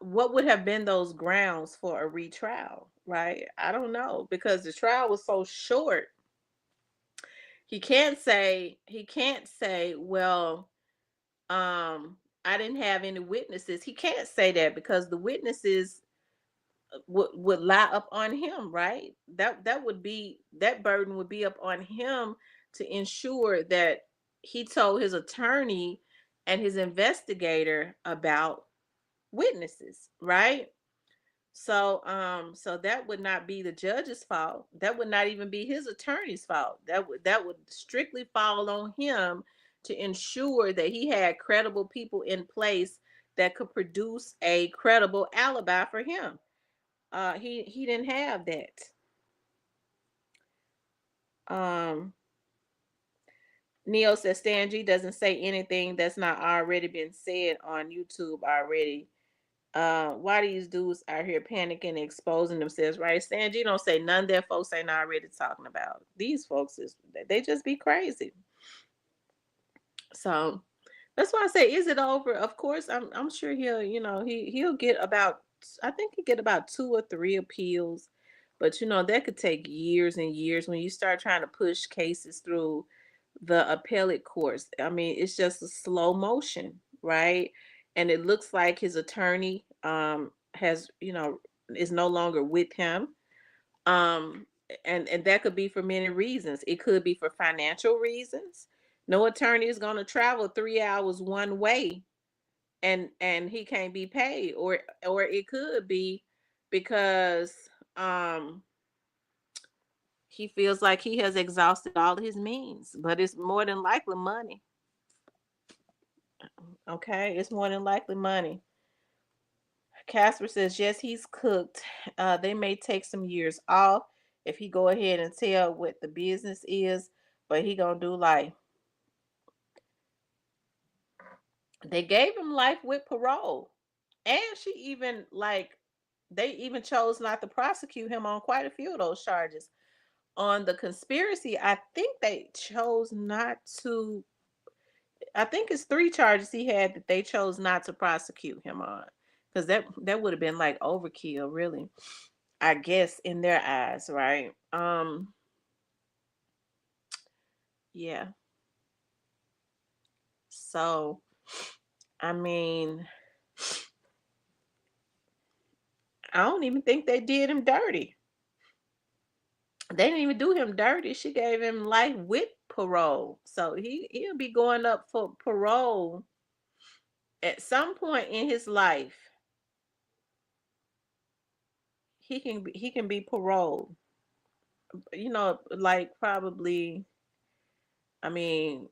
what would have been those grounds for a retrial, right? I don't know, because the trial was so short. He can't say, well, I didn't have any witnesses. He can't say that because the witnesses would lie up on him, right? That burden would be up on him to ensure that he told his attorney and his investigator about witnesses, right? So that would not be the judge's fault. That would not even be his attorney's fault. That would strictly fall on him to ensure that he had credible people in place that could produce a credible alibi for him. He didn't have that. Um, Neo says Stan G doesn't say anything that's not already been said on YouTube already. Why these dudes out here panicking and exposing themselves, right? Stan G don't say none that folks ain't already talking about. These folks they just be crazy. So that's why I say, is it over? Of course, I'm sure he'll, he'll get about, I think he get about 2 or 3 appeals, but that could take years and years when you start trying to push cases through the appellate courts. I mean, it's just a slow motion, right? And it looks like his attorney has, is no longer with him. Um, and that could be for many reasons. It could be for financial reasons. No attorney is going to travel 3 hours one way, and he can't be paid, or it could be because um he feels like he has exhausted all his means, but it's more than likely money. Okay, it's more than likely money. Casper says yes, he's cooked. They may take some years off if he go ahead and tell what the business is, but he gonna do life. They gave him life with parole, and she even like they even chose not to prosecute him on quite a few of those charges. On the conspiracy, I think they chose not to. I think it's 3 charges he had that they chose not to prosecute him on, because that would have been like overkill, really. I guess in their eyes, right? Yeah. So, I mean, I don't even think they did him dirty. They didn't even do him dirty. She gave him life with parole. So he'll be going up for parole at some point in his life. He can be paroled. Like probably, I mean,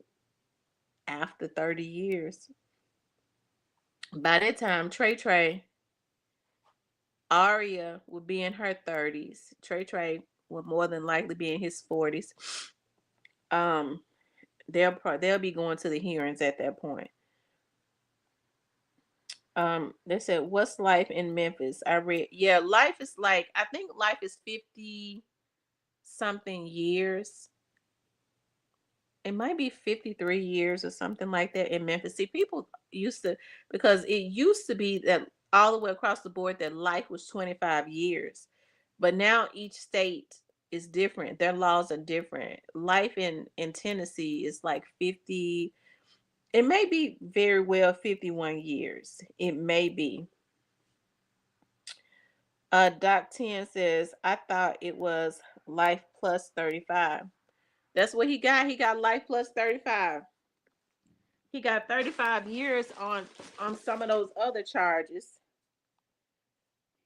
after 30 years. By that time, Trey Aria would be in her 30s. Trey would more than likely be in his 40s. Um, they'll be going to the hearings at that point. They said, "What's life in Memphis?" I read, yeah, life is like, I think life is 50 something years. It might be 53 years or something like that in Memphis. See, people used to, because it used to be that all the way across the board that life was 25 years. But now each state is different. Their laws are different. Life in Tennessee is like 50, it may be very well 51 years. It may be. Doc 10 says, I thought it was life plus 35. That's what he got. He got life plus 35. He got 35 years on some of those other charges.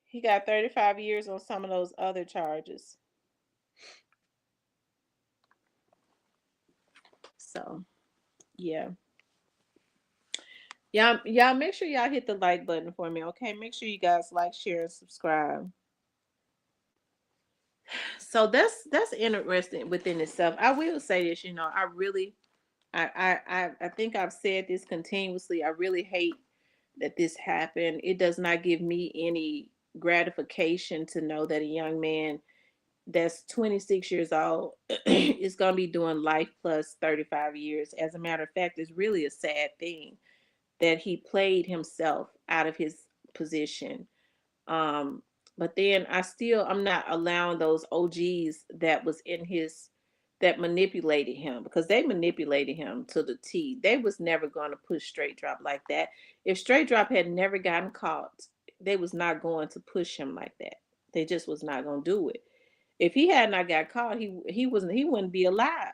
He got 35 years on some of those other charges. So, yeah. Y'all make sure y'all hit the like button for me, okay? Make sure you guys like, share, and subscribe. So that's interesting within itself. I will say this, I really I think I've said this continuously. I really hate that this happened. It does not give me any gratification to know that a young man that's 26 years old is going to be doing life plus 35 years. As a matter of fact, it's really a sad thing that he played himself out of his position. um but then I'm not allowing those OGs that was in his, that manipulated him, because they manipulated him to the T. They was never going to push Straight Drop like that. If Straight Drop had never gotten caught, they was not going to push him like that. They just was not going to do it. If he had not got caught, he wouldn't be alive.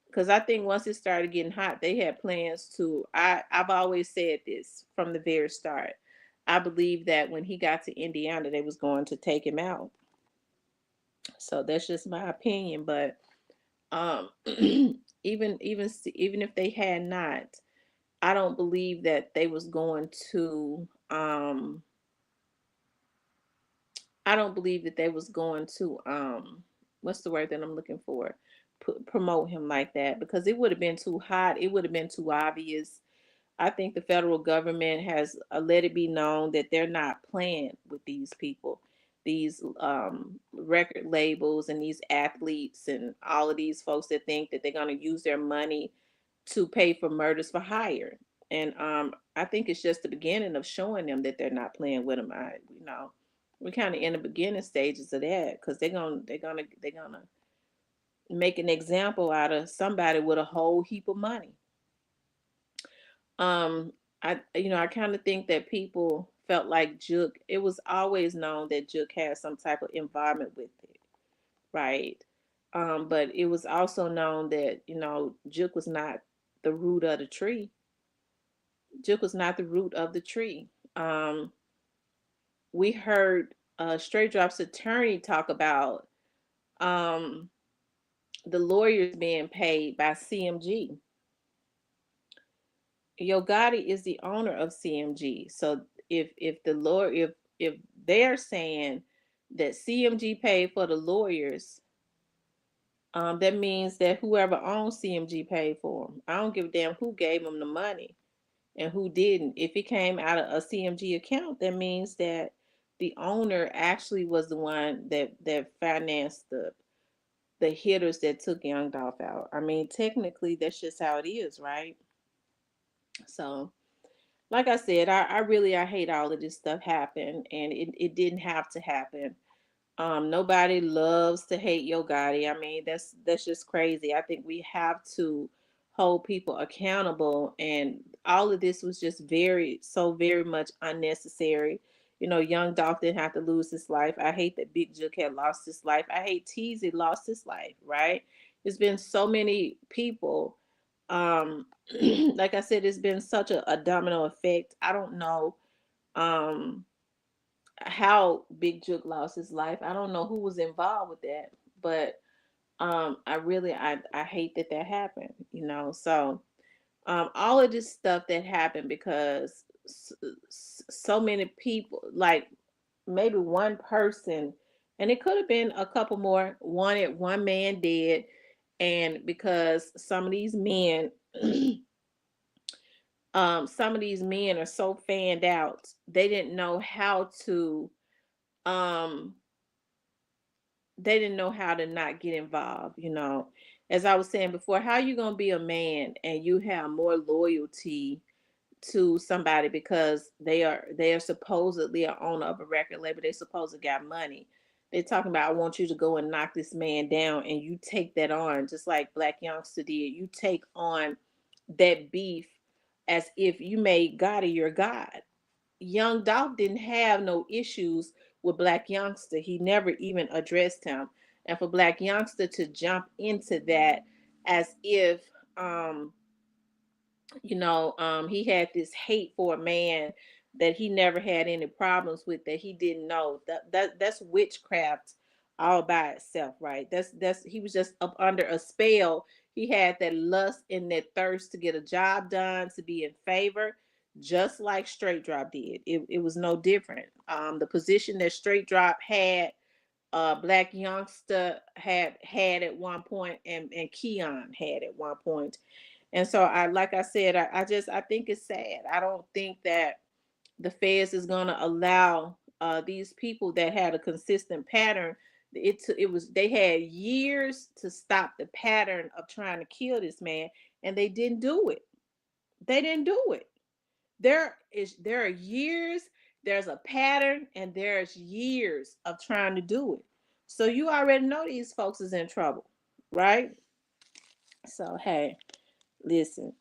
Because I think once it started getting hot, they had plans to. I've always said this from the very start. I believe that when he got to Indiana, they was going to take him out. So that's just my opinion. But even if they had not, I don't believe that they was going to. I don't believe that they was going to. What's the word that I'm looking for? Promote him like that, because it would have been too hot. It would have been too obvious. I think the federal government has let it be known that they're not playing with these people, these record labels and these athletes and all of these folks that think that they're going to use their money to pay for murders for hire. And I think it's just the beginning of showing them that they're not playing with them. We're kind of in the beginning stages of that, because they're gonna make an example out of somebody with a whole heap of money. Um, I kind of think that people felt like Juke. It was always known that Juke had some type of involvement with it, right? But it was also known that Juke was not the root of the tree. Juke was not the root of the tree. We heard Straight Drop's attorney talk about um, the lawyers being paid by CMG. Yo Gotti is the owner of CMG. So if the lawyer if they're saying that CMG paid for the lawyers, that means that whoever owns CMG paid for them. I don't give a damn who gave them the money and who didn't. If it came out of a CMG account, that means that the owner actually was the one that financed the hitters that took Young Dolph out. I mean, technically, that's just how it is, right? So, like I said, I hate all of this stuff happen, and it didn't have to happen. Nobody loves to hate Yo Gotti. I mean, that's just crazy. I think we have to hold people accountable, and all of this was just very much unnecessary. Young Dolph didn't have to lose his life. I hate that Big Juke had lost his life. I hate Teasy lost his life. Right? There's been so many people. Like I said, it's been such a domino effect. I don't know. Um, how Big Juke lost his life. I don't know who was involved with that, but I hate that that happened. So all of this stuff that happened because so many people, like maybe one person, and it could have been a couple more, wanted one man dead, and because some of these men are so fanned out, they didn't know how to um they didn't know how to not get involved. As I was saying before, how you gonna be a man and you have more loyalty to somebody because they are supposedly a owner of a record label, they supposedly got money. They're talking about, I want you to go and knock this man down, and you take that on just like Black Youngster did. You take on that beef as if you made Gotti your god. Young Dolph didn't have no issues with Black Youngster. He never even addressed him. And for Black Youngster to jump into that as if he had this hate for a man that he never had any problems with, that he didn't know. That's witchcraft all by itself, right? That's he was just up under a spell. He had that lust and that thirst to get a job done, to be in favor, just like Straight Drop did. It was no different. The position that Straight Drop had, Black Youngster had at one point, and Keon had at one point. And so like I said, I think it's sad. I don't think that the feds is gonna allow these people that had a consistent pattern. They had years to stop the pattern of trying to kill this man, and they didn't do it. They didn't do it. There are years, there's a pattern, and there's years of trying to do it. So you already know these folks is in trouble, right? So hey, listen.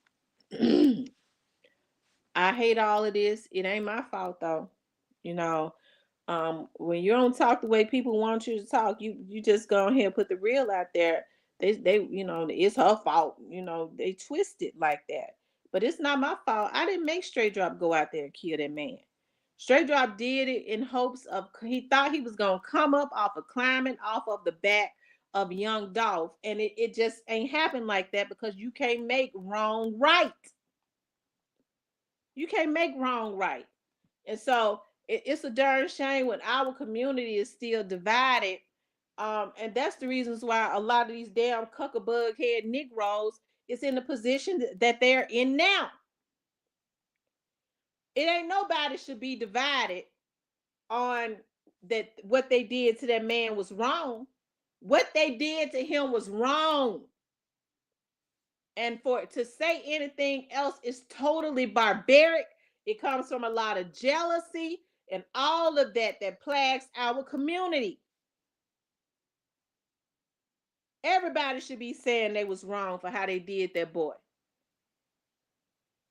I hate all of this. It ain't my fault though. You know, when you don't talk the way people want you to talk, you just go ahead and put the real out there. It's her fault. They twist it like that. But it's not my fault. I didn't make Straight Drop go out there and kill that man. Straight Drop did it in hopes of, he thought he was gonna come up off of climbing off of the back of Young Dolph, and it just ain't happened like that, because you can't make wrong right. You can't make wrong right. And so it's a darn shame when our community is still divided. And that's the reasons why a lot of these damn cuckabug head Negroes is in the position that they're in now. It ain't nobody should be divided on that. What they did to that man was wrong. What they did to him was wrong. And for to say anything else is totally barbaric. It comes from a lot of jealousy and all of that that plagues our community. Everybody should be saying they was wrong for how they did that boy.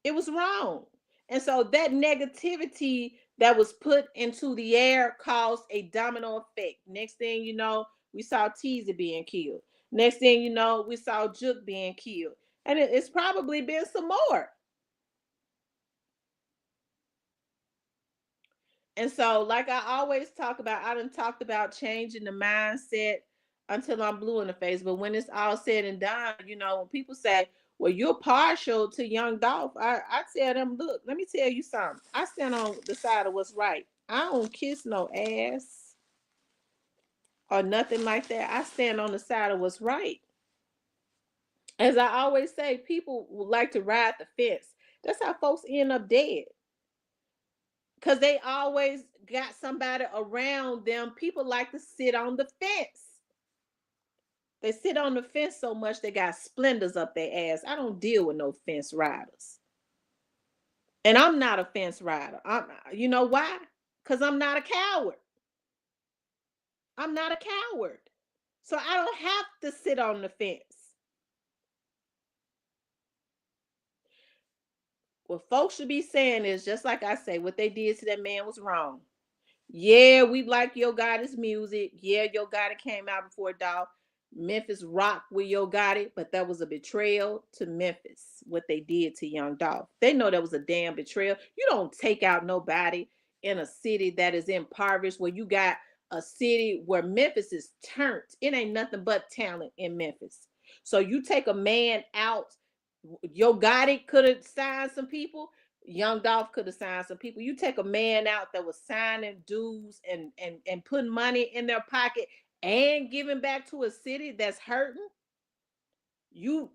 It was wrong. And so that negativity that was put into the air caused a domino effect. Next thing you know, we saw Teasy being killed. Next thing you know, we saw Juke being killed. And it's probably been some more. And so, like I always talk about, I done talked about changing the mindset until I'm blue in the face. But when it's all said and done, when people say, well, you're partial to young Dolph, I tell them, look, let me tell you something. I stand on the side of what's right. I don't kiss no ass or nothing like that. I stand on the side of what's right. As I always say, people would like to ride the fence. That's how folks end up dead. Because they always got somebody around them. People like to sit on the fence. They sit on the fence so much they got splinters up their ass. I don't deal with no fence riders. And I'm not a fence rider. You know why? Because I'm not a coward. I'm not a coward. So I don't have to sit on the fence. What folks should be saying is just like I say, what they did to that man was wrong. Yeah, we like Yo Gotti's music. Yeah, Yo Gotti came out before Dolph. Memphis rocked with Yo Gotti, but that was a betrayal to Memphis, what they did to Young Dolph. They know that was a damn betrayal. You don't take out nobody in a city that is impoverished, where you got a city where Memphis is turned. It ain't nothing but talent in Memphis. So you take a man out. Yo Gotti could have signed some people. Young Dolph could have signed some people. You take a man out that was signing dues and putting money in their pocket and giving back to a city that's hurting. You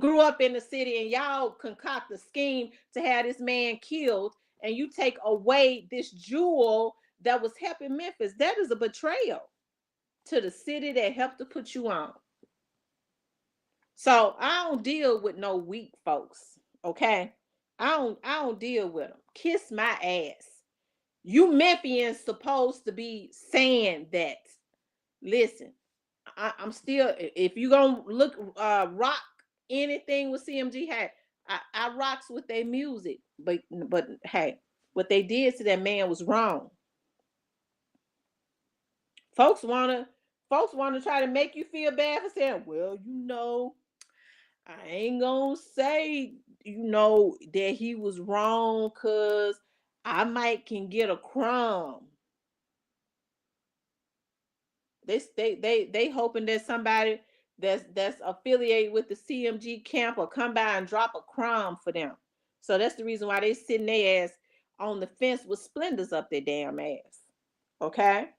grew up in the city and y'all concoct a scheme to have this man killed, and you take away this jewel that was helping Memphis. That is a betrayal to the city that helped to put you on. So I don't deal with no weak folks. Okay. I don't deal with them. Kiss my ass. You Memphians supposed to be saying that. Listen, I'm still, if you gonna look rock anything with CMG, hey, I rocks with their music. But hey, what they did to that man was wrong. Folks wanna try to make you feel bad for saying, well, I ain't gonna say, that he was wrong, cause I might can get a crumb. They hoping that somebody that's affiliated with the CMG camp will come by and drop a crumb for them. So that's the reason why they sitting their ass on the fence with splinters up their damn ass. Okay?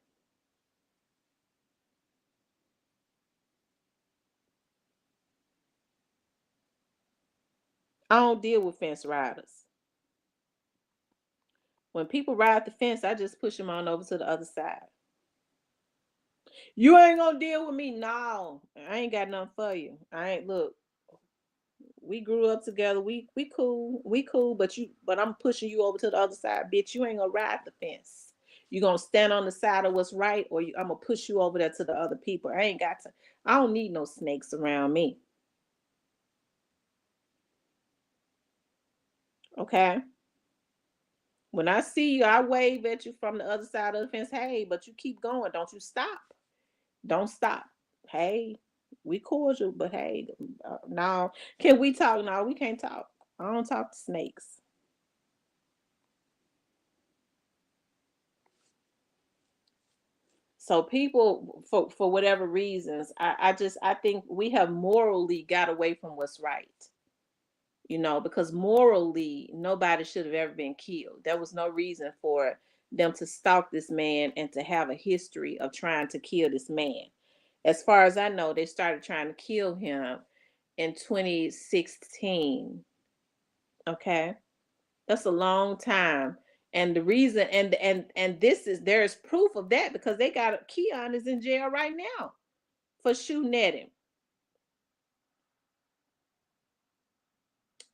I don't deal with fence riders. When people ride the fence, I just push them on over to the other side. You ain't gonna deal with me. No, I ain't got nothing for you. I ain't look. We grew up together. We cool. We cool. But I'm pushing you over to the other side, bitch. You ain't gonna ride the fence. You gonna stand on the side of what's right, or I'm gonna push you over there to the other people. I ain't got to. I don't need no snakes around me. Okay. When I see you, I wave at you from the other side of the fence. Hey, but you keep going. Don't you stop. Don't stop. Hey, we cordial, but hey, no. Can we talk? No, we can't talk. I don't talk to snakes. So people, for whatever reasons, I think we have morally got away from what's right. Because morally nobody should have ever been killed. There was no reason for them to stalk this man and to have a history of trying to kill this man. As far as I know, they started trying to kill him in 2016. Okay, that's a long time. And the reason, and there's proof of that, because they got Keon is in jail right now for shooting at him.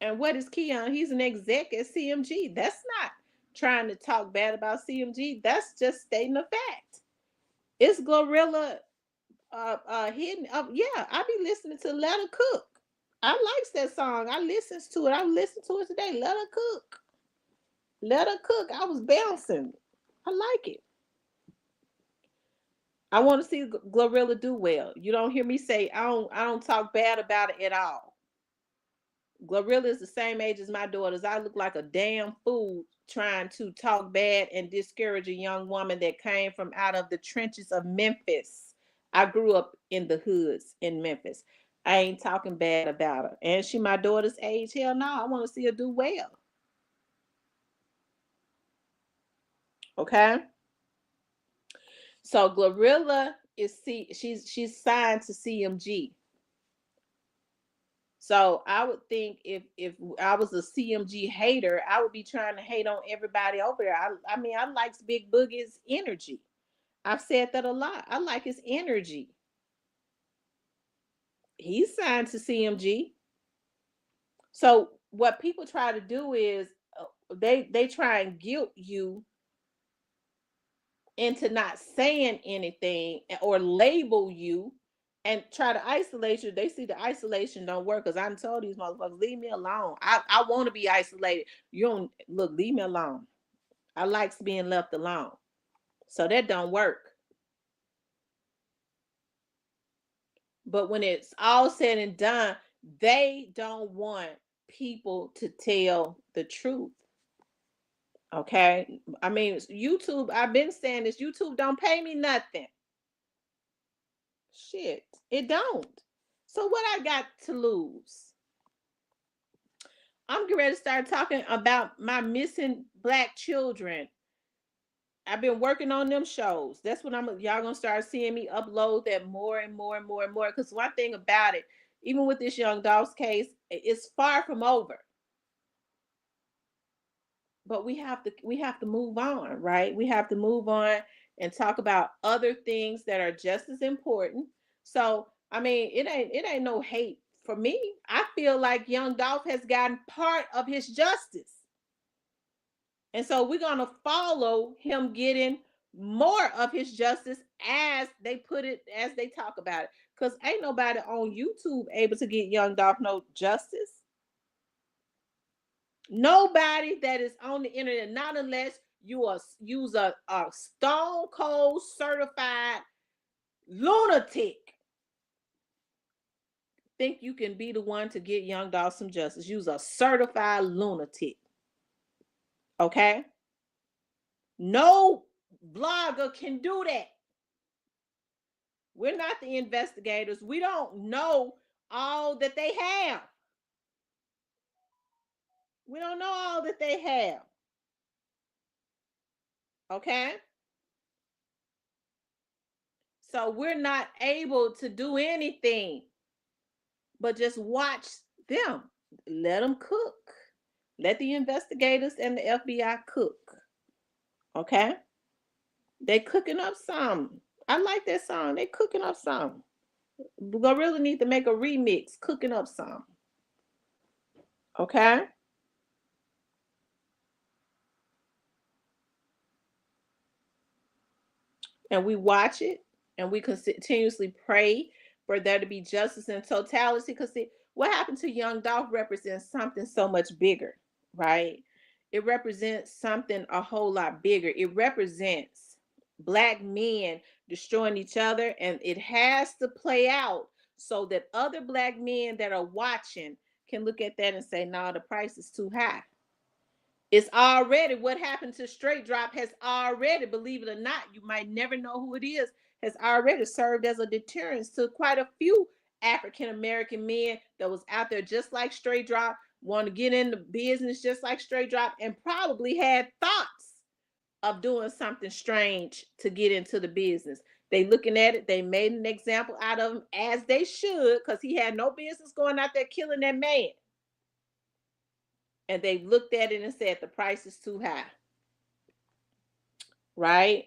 And what is Keon? He's an exec at CMG. That's not trying to talk bad about CMG. That's just stating a fact. It's Glorilla hidden up. Yeah, I be listening to Let Her Cook. I likes that song. I listens to it. I listened to it today. Let Her Cook. Let Her Cook. I was bouncing. I like it. I want to see Glorilla do well. You don't hear me say I don't talk bad about it at all. Glorilla is the same age as my daughters. I look like a damn fool trying to talk bad and discourage a young woman that came from out of the trenches of Memphis. I grew up in the hoods in Memphis. I ain't talking bad about her. And she my daughter's age. Hell no, I want to see her do well. Okay? So Glorilla is she's signed to CMG. So I would think if I was a CMG hater, I would be trying to hate on everybody over there. I mean, I like Big Boogie's energy. I've said that a lot. I like his energy. He's signed to CMG. So what people try to do is they try and guilt you into not saying anything or label you and try to isolate you. They see the isolation don't work because I told these motherfuckers, leave me alone. I want to be isolated. You don't look, leave me alone. I likes being left alone. So that don't work. But when it's all said and done, they don't want people to tell the truth. Okay. I mean, YouTube, I've been saying this, YouTube don't pay me nothing. Shit. It don't. So what I got to lose? I'm getting ready to start talking about my missing black children. I've been working on them shows. That's what y'all gonna start seeing me upload that more and more and more and more. Because one thing about it, even with this young dog's case, it's far from over. But we have to move on, right? We have to move on and talk about other things that are just as important. So I mean, it ain't no hate for me. I feel like young Dolph has gotten part of his justice. And so we're gonna follow him getting more of his justice as they put it, as they talk about it. Because ain't nobody on YouTube able to get young Dolph no justice. Nobody that is on the internet, not unless you are use a stone cold certified lunatic, think you can be the one to get young Dolph some justice. Use a certified lunatic. Okay? No blogger can do that. We're not the investigators. We don't know all that they have. We don't know all that they have. Okay? So we're not able to do anything but just watch them. Let them cook. Let the investigators and the FBI cook. Okay? They cooking up some. I like that song. They cooking up some. We really need to make a remix, cooking up some. Okay? And we watch it and we continuously pray for there to be justice in totality. Because what happened to young Dolph represents something so much bigger, right? It represents something a whole lot bigger. It represents black men destroying each other, and it has to play out so that other black men that are watching can look at that and say, no, the price is too high. It's already what happened to Straight Drop has already, believe it or not, you might never know who it is, has already served as a deterrence to quite a few African American men that was out there just like Straight Drop, want to get into business just like Straight Drop, and probably had thoughts of doing something strange to get into the business. They looking at it, they made an example out of him, as they should, because he had no business going out there killing that man. And they looked at it and said the price is too high. Right?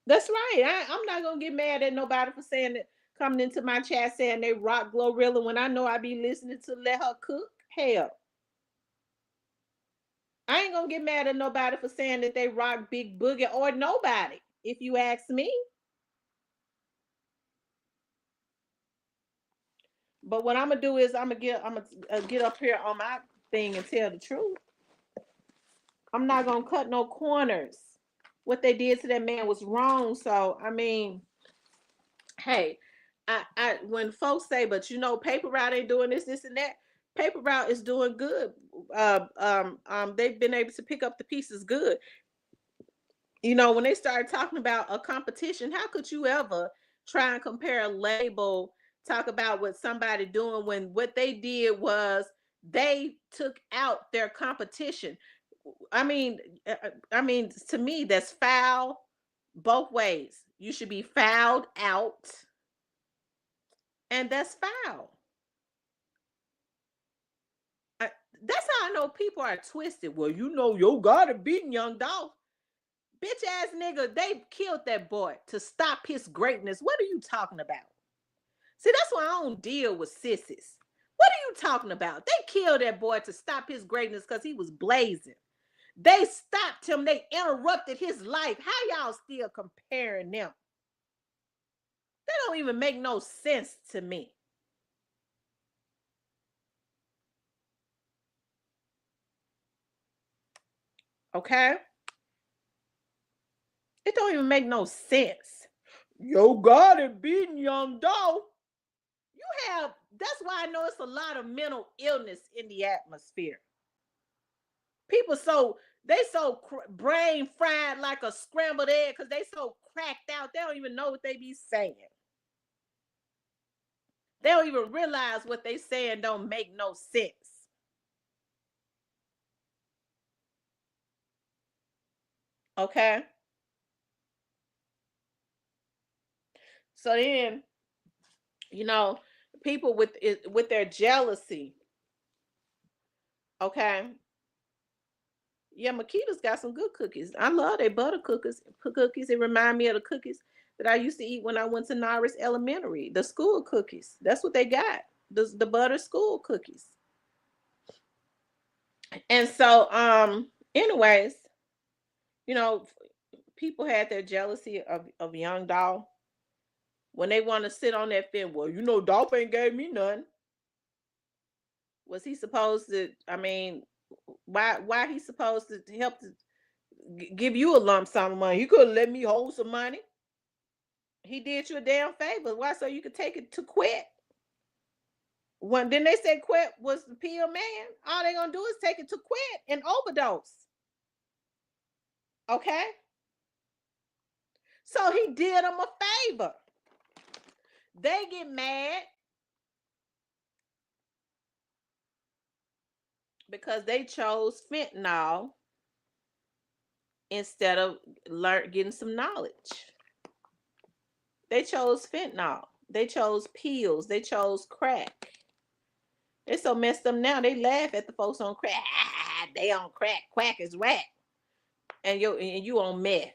That's right. I'm not gonna get mad at nobody for saying that coming into my chat saying they rock Glorilla when I know I be listening to Let Her Cook. Hell, I ain't gonna get mad at nobody for saying that they rock Big Boogie or nobody, if you ask me. But what I'm gonna do is I'm gonna get up here on my thing and tell the truth. I'm not gonna cut no corners. What they did to that man was wrong. So I mean, hey, I when folks say, but you know, Paper Route ain't doing this, and that. Paper Route is doing good. They've been able to pick up the pieces good. You know, when they started talking about a competition, how could you ever try and compare a label, talk about what somebody doing when what they did was they took out their competition? I mean, I mean, to me, that's foul both ways. You should be fouled out, and that's foul. I, that's how I know people are twisted. Well, you know, Yo Gotti beating Young Dolph. Bitch ass nigga, they killed that boy to stop his greatness. What are you talking about? See, that's why I don't deal with sissies. What are you talking about? They killed that boy to stop his greatness because he was blazing. They stopped him. They interrupted his life. How y'all still comparing them? That don't even make no sense to me. Okay? It don't even make no sense. Yo Gotti beating Young Dolph. You have, that's why I know it's a lot of mental illness in the atmosphere. People so brain fried like a scrambled egg because they so cracked out. They don't even know what they be saying. They don't even realize what they saying don't make no sense. Okay. So then, you know, people with it with their jealousy. Okay. Yeah, Makita's got some good cookies. I love their butter cookies. It remind me of the cookies that I used to eat when I went to Norris Elementary. The school cookies. That's what they got. The butter school cookies. And so, anyways, you know, people had their jealousy of young Dolph when they want to sit on that fence. Well, you know, Dolph ain't gave me none. Was he supposed to? I mean, why he supposed to help to give you a lump sum of money? He could have let me hold some money. He did you a damn favor. Why? So you could take it to Quet. When then they said Quet was the pill man. All they gonna do is take it to Quet and overdose. Okay, so he did them a favor. They get mad because they chose fentanyl instead of getting some knowledge. They chose fentanyl. They chose pills. They chose crack. They're so messed up now. They laugh at the folks on crack. Ah, they on crack. Quack is whack. And you on meth.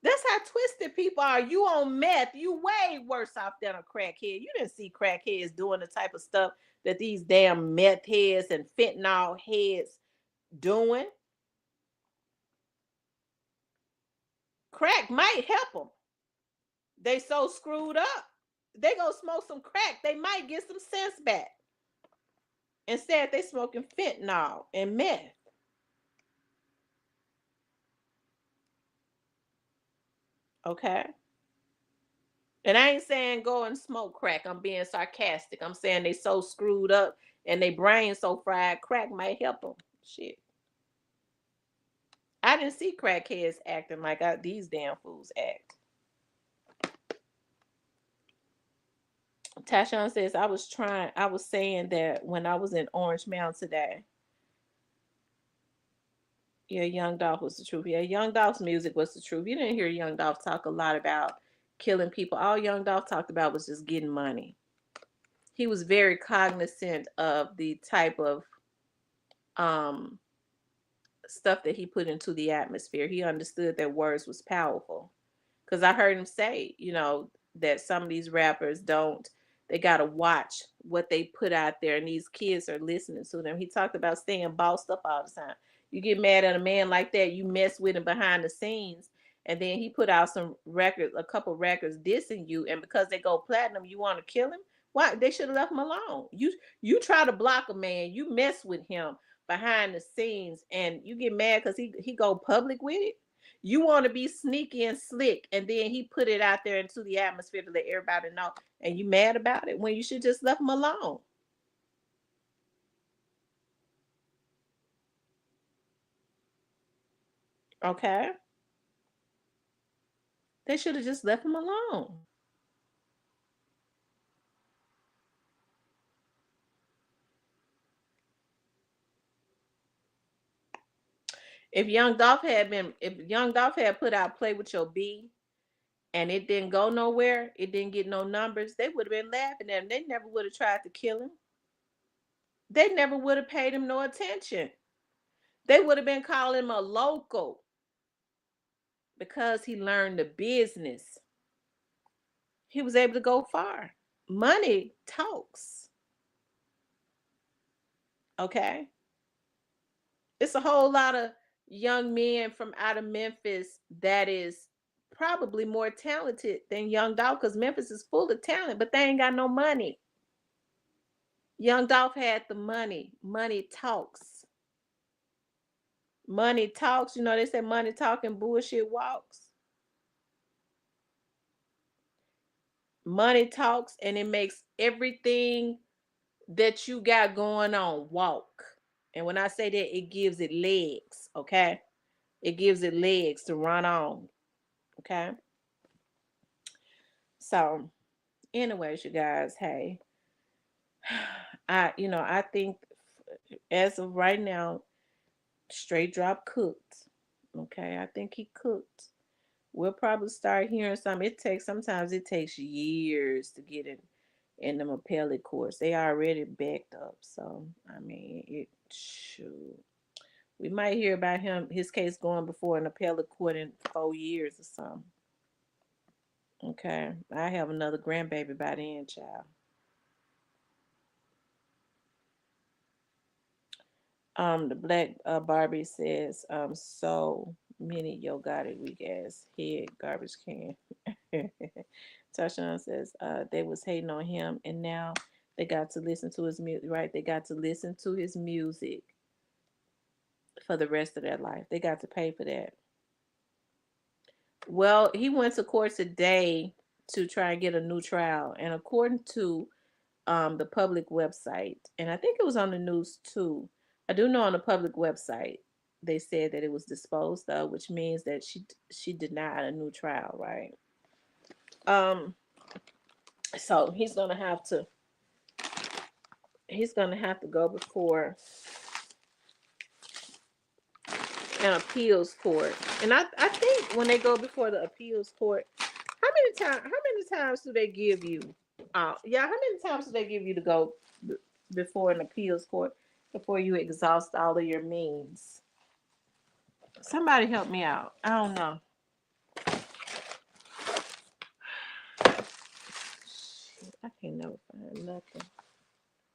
That's how twisted people are. You on meth. You way worse off than a crackhead. You didn't see crackheads doing the type of stuff that these damn meth heads and fentanyl heads doing. Crack might help them. They so screwed up. They go smoke some crack. They might get some sense back. Instead, they smoking fentanyl and meth. Okay. And I ain't saying go and smoke crack. I'm being sarcastic. I'm saying they so screwed up and they brain so fried, crack might help them. Shit. I didn't see crackheads acting like these damn fools act. Tashawn says, I was saying that when I was in Orange Mound today. Yeah, Young Dolph was the truth. Yeah, Young Dolph's music was the truth. You didn't hear Young Dolph talk a lot about killing people. All Young Dolph talked about was just getting money. He was very cognizant of the type of um stuff that he put into the atmosphere. He understood that words was powerful. Because I heard him say, that some of these rappers don't, they got to watch what they put out there, and these kids are listening to them. He talked about staying bossed up all the time. You get mad at a man like that, you mess with him behind the scenes, and then he put out some records, a couple records dissing you, and because they go platinum, you want to kill him? Why? They should have left him alone. You try to block a man, you mess with him behind the scenes, and you get mad because he go public with it. You want to be sneaky and slick, and then he put it out there into the atmosphere to let everybody know, and you mad about it when you should just left him alone. Okay, they should have just left him alone. If Young Dolph had put out "Play with Your B" and it didn't go nowhere, it didn't get no numbers, they would have been laughing at him. They never would have tried to kill him. They never would have paid him no attention. They would have been calling him a local because he learned the business. He was able to go far. Money talks. Okay. It's a whole lot of young men from out of Memphis that is probably more talented than Young Dolph, because Memphis is full of talent, but they ain't got no money. Young Dolph had the money. Money talks. Money talks. They say money talking, bullshit walks. Money talks, and it makes everything that you got going on walk. And when I say that, it gives it legs, okay? It gives it legs to run on, okay? So, anyways, you guys, hey, I think as of right now, Straight Drop cooked. Okay, I think he cooked. We'll probably start hearing some. Sometimes it takes years to get in them appellate courts. They already backed up. So I mean, it should. We might hear about his case going before an appellate court in 4 years or something. Okay, I have another grandbaby by then, child. The Black Barbie says, so many yo got it weak ass head garbage can. Tashawn says, they was hating on him, and now they got to listen to his music. Right, they got to listen to his music for the rest of their life. They got to pay for that. Well, he went to court today to try and get a new trial, and according to the public website, and I think it was on the news too. I do know on the public website they said that it was disposed of, which means that she denied a new trial, right? Um, so he's gonna have to go before an appeals court, and I think when they go before the appeals court, how many times do they give you? Yeah, how many times do they give you to go before an appeals court before you exhaust all of your means? Somebody help me out. I don't know. Shit, I can't never find nothing.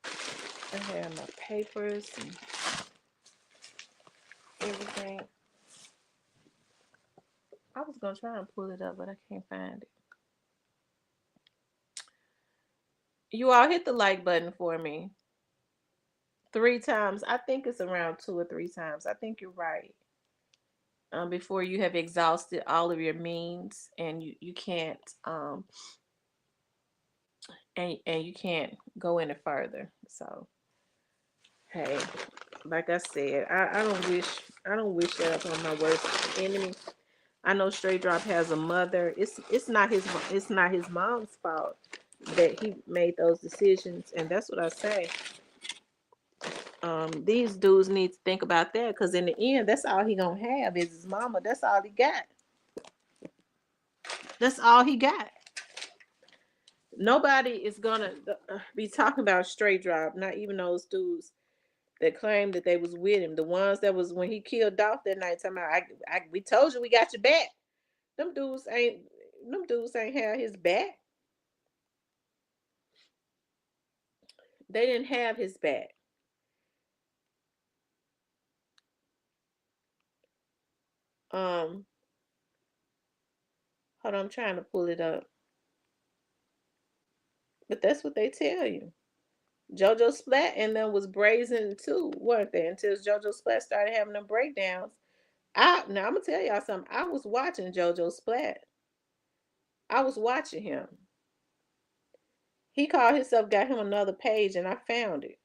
I have my papers and everything. I was gonna try and pull it up, but I can't find it. You all hit the like button for me 3 times. I think it's around 2 or 3 times. I think you're right. Before you have exhausted all of your means, and you can't and you can't go any further. So hey, like I said, I don't wish that upon my worst enemy. I know Straight Drop has a mother. It's not his mom's fault that he made those decisions, and that's what I say. These dudes need to think about that, because in the end, that's all he gonna have is his mama. That's all he got. That's all he got. Nobody is gonna be talking about Straight Drop. Not even those dudes that claimed that they was with him. The ones that was when he killed Dolph that night. Talking about, we told you we got your back. Them dudes ain't. them dudes ain't have his back. They didn't have his back. Um, Hold on, I'm trying to pull it up. But that's what they tell you. JoJo Splat and them was brazen too, weren't they? Until JoJo Splat started having them breakdowns. Now I'm gonna tell y'all something. I was watching JoJo Splat. I was watching him. He called himself, got him another page, and I found it.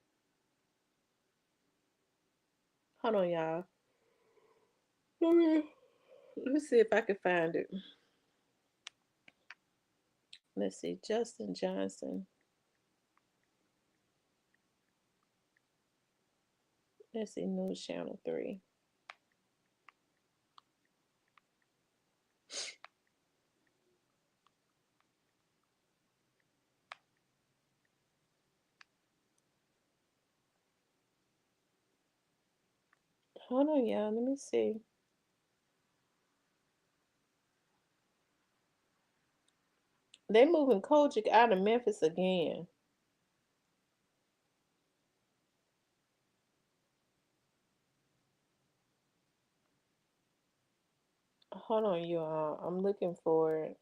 Hold on, y'all. Let's see if I can find it. Let's see, Justin Johnson. Let's see, News Channel 3. Hold on, y'all. Let me see. They moving Kojic out of Memphis again. Hold on, y'all. I'm looking for it.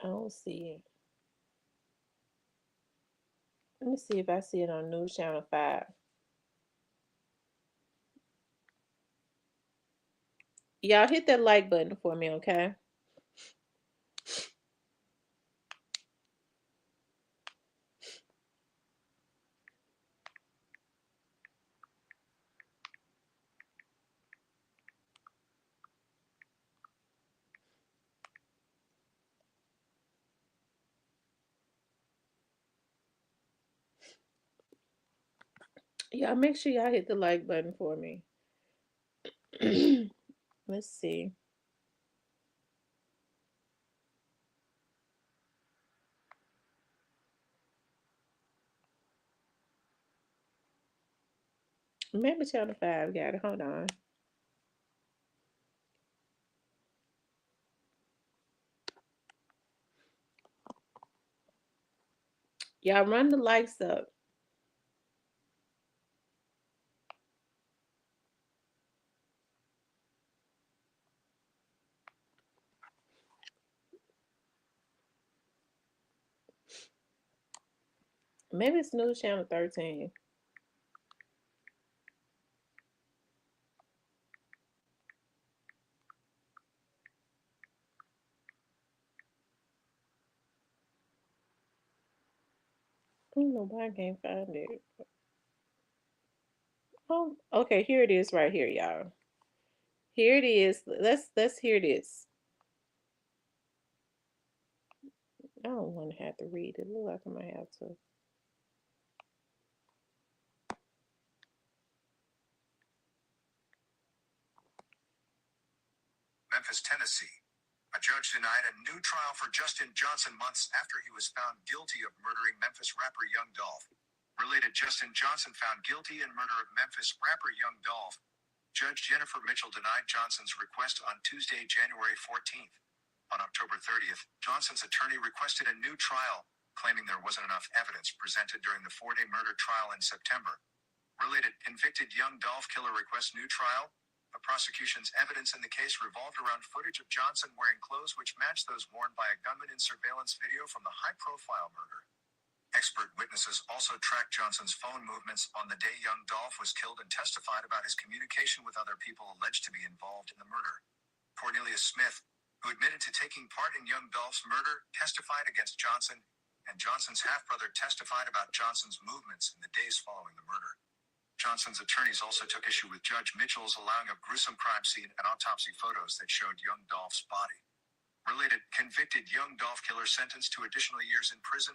I don't see it. Let me see if I see it on News Channel 5. Y'all hit that like button for me, okay? Y'all make sure y'all hit the like button for me. Let's see. Maybe Channel 5 got it. Hold on. Y'all run the likes up. Maybe it's News Channel 13. I don't know why I can't find it. Oh, okay. Here it is, right here, y'all. Here it is. Let's hear this. I don't want to have to read it. Look like I might have to. Memphis, Tennessee. A judge denied a new trial for Justin Johnson months after he was found guilty of murdering Memphis rapper Young Dolph. Related, Justin Johnson found guilty in murder of Memphis rapper Young Dolph. Judge Jennifer Mitchell denied Johnson's request on Tuesday, January 14th. On October 30th, Johnson's attorney requested a new trial, claiming there wasn't enough evidence presented during the 4-day murder trial in September. Related, convicted Young Dolph killer requests new trial. The prosecution's evidence in the case revolved around footage of Johnson wearing clothes which matched those worn by a gunman in surveillance video from the high-profile murder. Expert witnesses also tracked Johnson's phone movements on the day Young Dolph was killed and testified about his communication with other people alleged to be involved in the murder. Cornelius Smith, who admitted to taking part in Young Dolph's murder, testified against Johnson, and Johnson's half-brother testified about Johnson's movements in the days following the murder. Johnson's attorneys also took issue with Judge Mitchell's allowing of gruesome crime scene and autopsy photos that showed Young Dolph's body. Related, convicted Young Dolph killer sentenced to additional years in prison.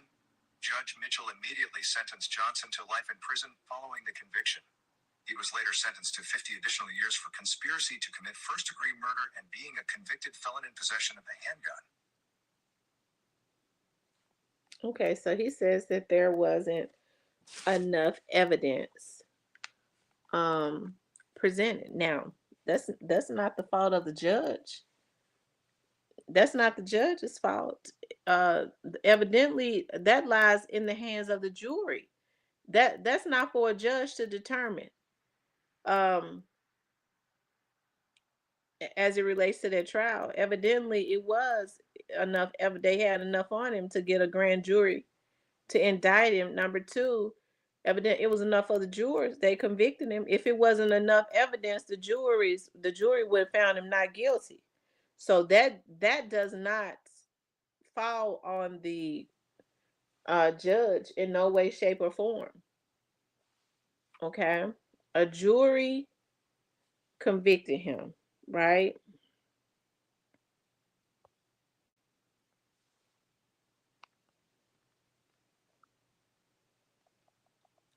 Judge Mitchell immediately sentenced Johnson to life in prison following the conviction. He was later sentenced to 50 additional years for conspiracy to commit first-degree murder and being a convicted felon in possession of a handgun. Okay, so he says that there wasn't enough evidence presented. Now, that's not the fault of the judge. That's not the judge's fault. Uh, Evidently, that lies in the hands of the jury. That's not for a judge to determine. Um, as it relates to their trial, evidently it was enough. They had enough on him to get a grand jury to indict him. Number two, evident it was enough for the jurors. They convicted him. If it wasn't enough evidence, the jury would have found him not guilty. So that does not fall on the judge in no way, shape, or form. Okay, a jury convicted him, right?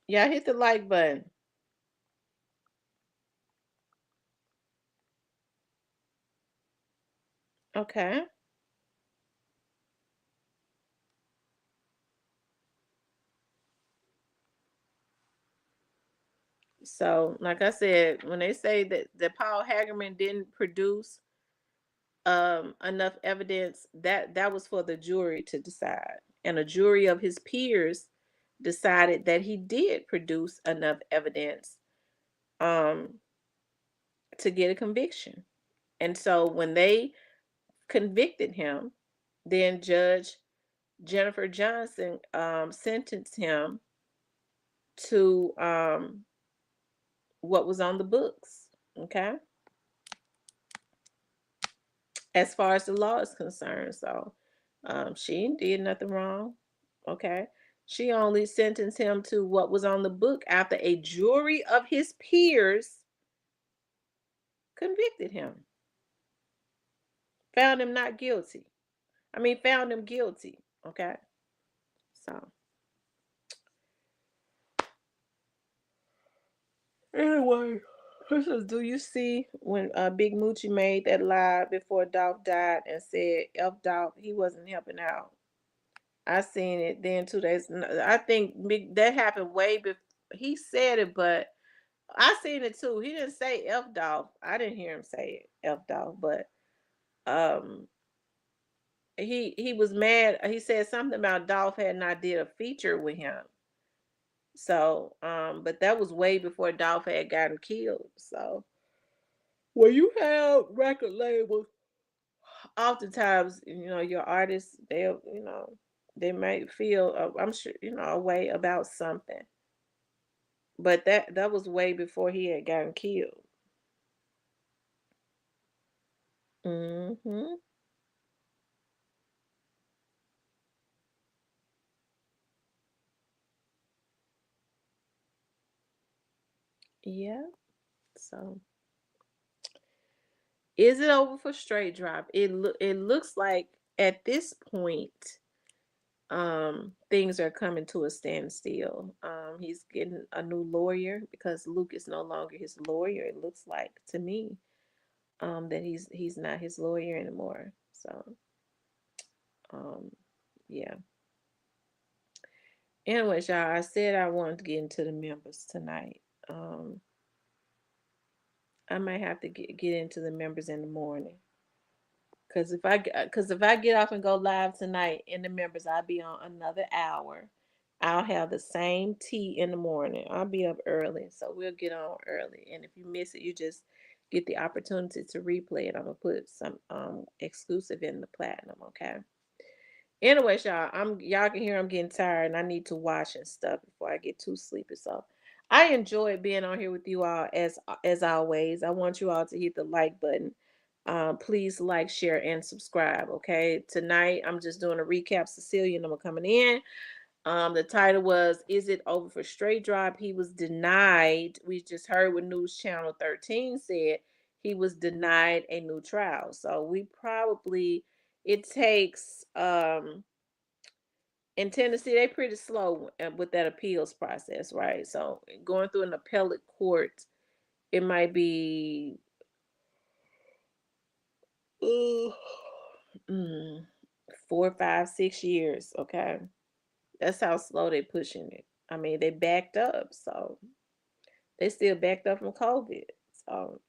Yeah, hit the like button. Okay. So, like I said, when they say that Paul Hagerman didn't produce enough evidence, that was for the jury to decide. And a jury of his peers decided that he did produce enough evidence um to get a conviction. And so when they convicted him, then Judge Jennifer Johnson sentenced him to what was on the books. Okay, as far as the law is concerned. So she did nothing wrong. Okay. She only sentenced him to what was on the book after a jury of his peers convicted him, found him not guilty. I mean, found him guilty. Okay. So, anyway, this is, do you see when Big Moochie made that live before Dolph died and said F Dolph, he wasn't helping out? I seen it then 2 days. I think that happened way before he said it, but I seen it too. He didn't say F Dolph. I didn't hear him say F Dolph, but um, he was mad. He said something about Dolph had not did a feature with him. So but that was way before Dolph had gotten killed. So when you have record labels, oftentimes your artists they might feel I'm sure a way about something. But that was way before he had gotten killed. Mhm. Yeah. So, is it over for Straight Drop? It looks like at this point, things are coming to a standstill. He's getting a new lawyer because Luke is no longer his lawyer. It looks like to me, that he's not his lawyer anymore. So, um, yeah. Anyways, y'all, I said I wanted to get into the members tonight. Um, I might have to get into the members in the morning. Cause if I get off and go live tonight in the members, I'll be on another hour. I'll have the same tea in the morning. I'll be up early, so we'll get on early. And if you miss it, you just get the opportunity to replay it. I'm gonna put some exclusive in the platinum. Okay. Anyways, y'all can hear I'm getting tired and I need to wash and stuff before I get too sleepy. So I enjoyed being on here with you all as always. I want you all to hit the like button. Please like, share, and subscribe. Okay. Tonight I'm just doing a recap. Cecilia and I'm coming in. The title was "Is It Over for Straight Drop?" He was denied. We just heard what News Channel 13 said. He was denied a new trial. So we probably it takes in Tennessee, they pretty slow with that appeals process, right? So going through an appellate court, it might be uh, mm, 4, 5, 6 years. Okay, that's how slow they pushing it. I mean, they backed up, so they still backed up from COVID. So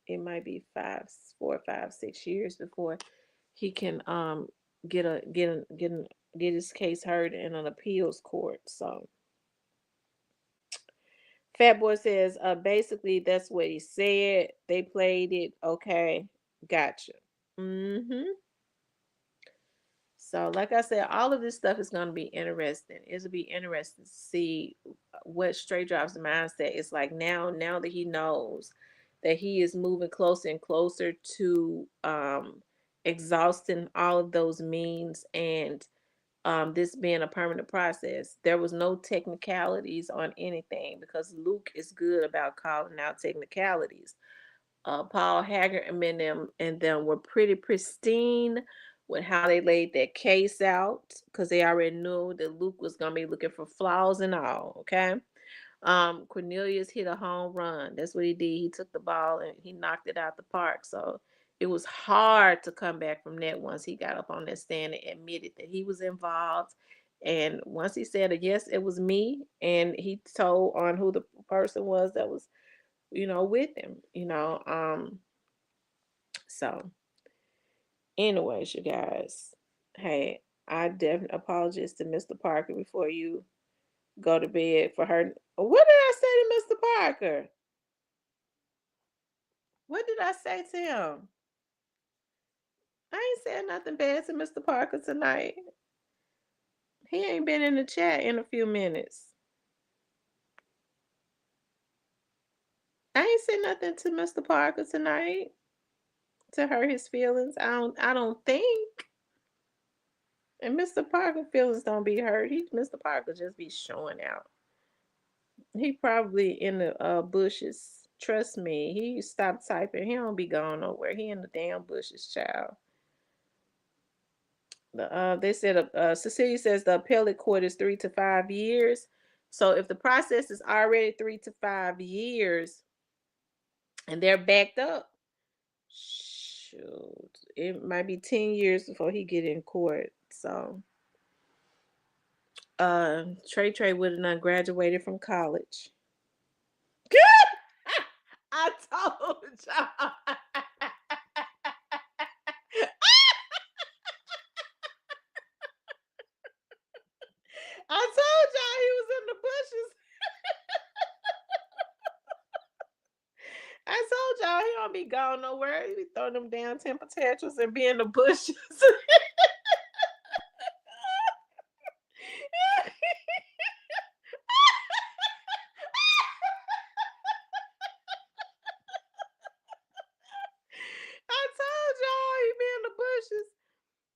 it might be 4, 5, 6 years before he can get his case heard in an appeals court. So Fat Boy says, basically that's what he said. They played it. Okay, gotcha. Mm-hmm. So, like I said, all of this stuff is going to be interesting. It'll be interesting to see what Straight Drop's mindset is like now that he knows that he is moving closer and closer to exhausting all of those means and this being a permanent process. There was no technicalities on anything because Luke is good about calling out technicalities. Paul Haggard and them were pretty pristine with how they laid their case out because they already knew that Luke was gonna be looking for flaws and all. Okay. Cornelius hit a home run. That's what he did. He took the ball and he knocked it out the park. So it was hard to come back from that once he got up on that stand and admitted that he was involved. And once he said, yes, it was me, and he told on who the person was that was, with him. So anyways, you guys, hey, I definitely apologize to Mr. Parker before you go to bed for her. What did I say to Mr. Parker? What did I say to him? I ain't said nothing bad to Mr. Parker tonight. He ain't been in the chat in a few minutes. I ain't said nothing to Mr. Parker tonight to hurt his feelings. I don't think. And Mr. Parker feelings don't be hurt. Mr. Parker just be showing out. He probably in the bushes. Trust me. He stopped typing. He don't be going nowhere. He in the damn bushes, child. They said Cecilia says the appellate court is 3 to 5 years. So if the process is already 3 to 5 years and they're backed up, shoot, it might be 10 years before he get in court. So Trey would have not graduated from college. I told y'all. I told y'all he was in the bushes. I told y'all he don't be going nowhere. He be throwing them down temper tantrums and be in the bushes. I told y'all he be in the bushes.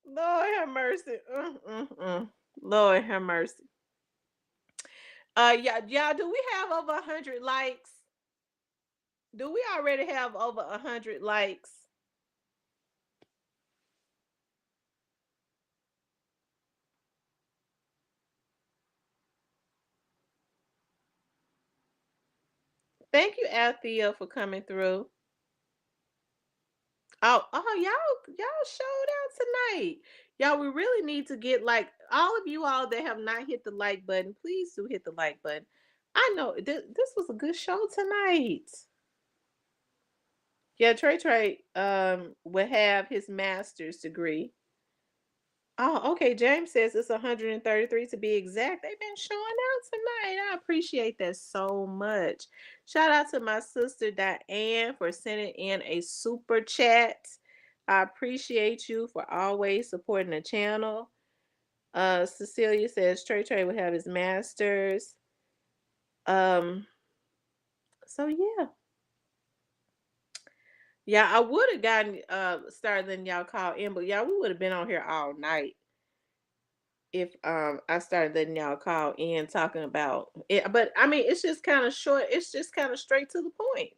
Lord have mercy. Lord have mercy. Yeah, do we have over 100 likes? Do we already have over 100 likes? Thank you, Althea, for coming through. Oh, y'all showed out tonight. Y'all, we really need to get like all of you all that have not hit the like button. Please do hit the like button. I know this was a good show tonight. Yeah, Trey will have his master's degree. Oh, okay. James says it's 133 to be exact. They've been showing out tonight. I appreciate that so much. Shout out to my sister Diane for sending in a super chat. I appreciate you for always supporting the channel. Cecilia says Trey will have his masters. Um, so yeah. Yeah, I would have gotten started letting y'all call in, but y'all, we would have been on here all night if I started letting y'all call in talking about it. But I mean, it's just kind of short. It's just kind of straight to the point.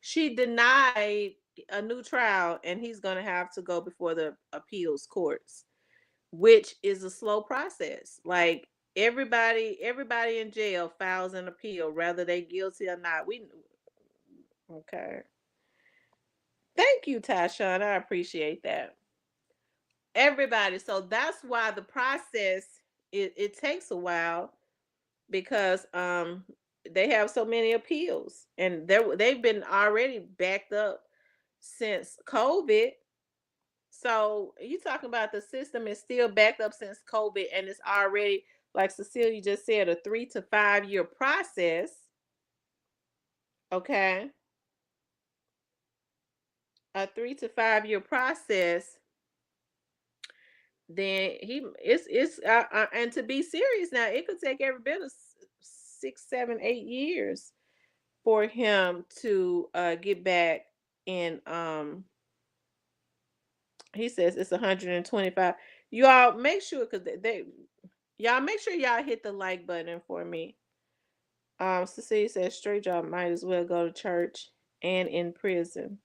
She denied a new trial, and he's gonna have to go before the appeals courts, which is a slow process. Like everybody in jail files an appeal, whether they guilty or not. We okay. Thank you, Tyshawn. I appreciate that. Everybody. So that's why the process it takes a while because they have so many appeals and they've been already backed up since COVID. So you talking about the system is still backed up since COVID, and it's already, like Cecilia just said, a 3 to 5 year process. Okay, a 3 to 5 year process. Then it's and to be serious now, it could take every bit of 6, 7, 8 years for him to get back in. He says it's 125. You all make sure, because they y'all make sure y'all hit the like button for me. Cecilia says straight job might as well go to church and in prison.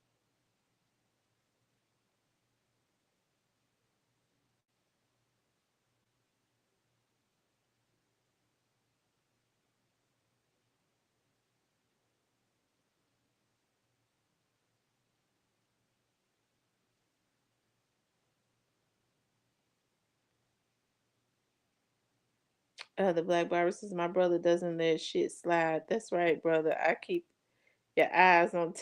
The Black Barber says my brother doesn't let shit slide. That's right, brother. I keep your eyes on.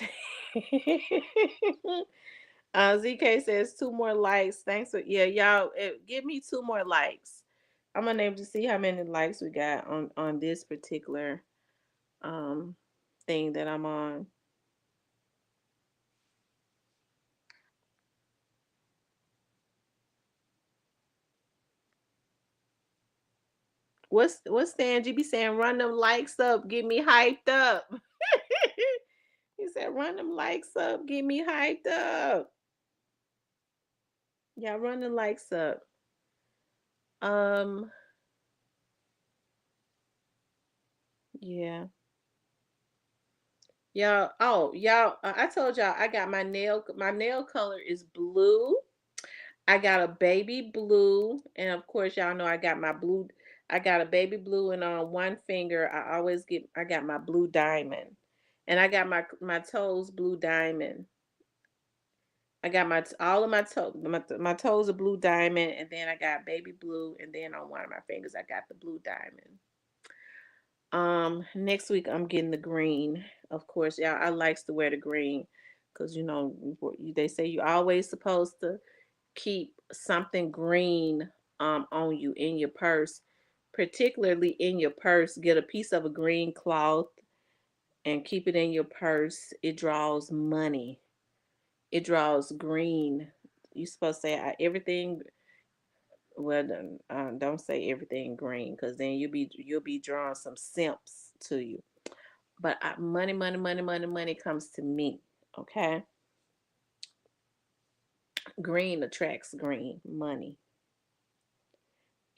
ZK says 2 more likes. Thanks for, yeah, y'all. Give me 2 more likes. I'm unable to see how many likes we got on this particular um thing that I'm on. What's Stan G be saying? Run them likes up, get me hyped up. He said, run them likes up, get me hyped up. Y'all run the likes up. Um, yeah. Y'all, I told y'all I got my nail color is blue. I got a baby blue, and of course, y'all know I got my blue. I got a baby blue, and on one finger, I got my blue diamond, and I got my toes blue diamond. I got all of my toes are blue diamond, and then I got baby blue, and then on one of my fingers I got the blue diamond. Next week I'm getting the green. Of course, yeah, I likes to wear the green, because they say you always supposed to keep something green on you in your purse, particularly in your purse. Get a piece of a green cloth and keep it in your purse. It draws money. It draws green. You supposed to say everything. Well, don't say everything green, because then you'll be drawing some simps to you. But money, money, money, money, money comes to me. Okay, green attracts green money.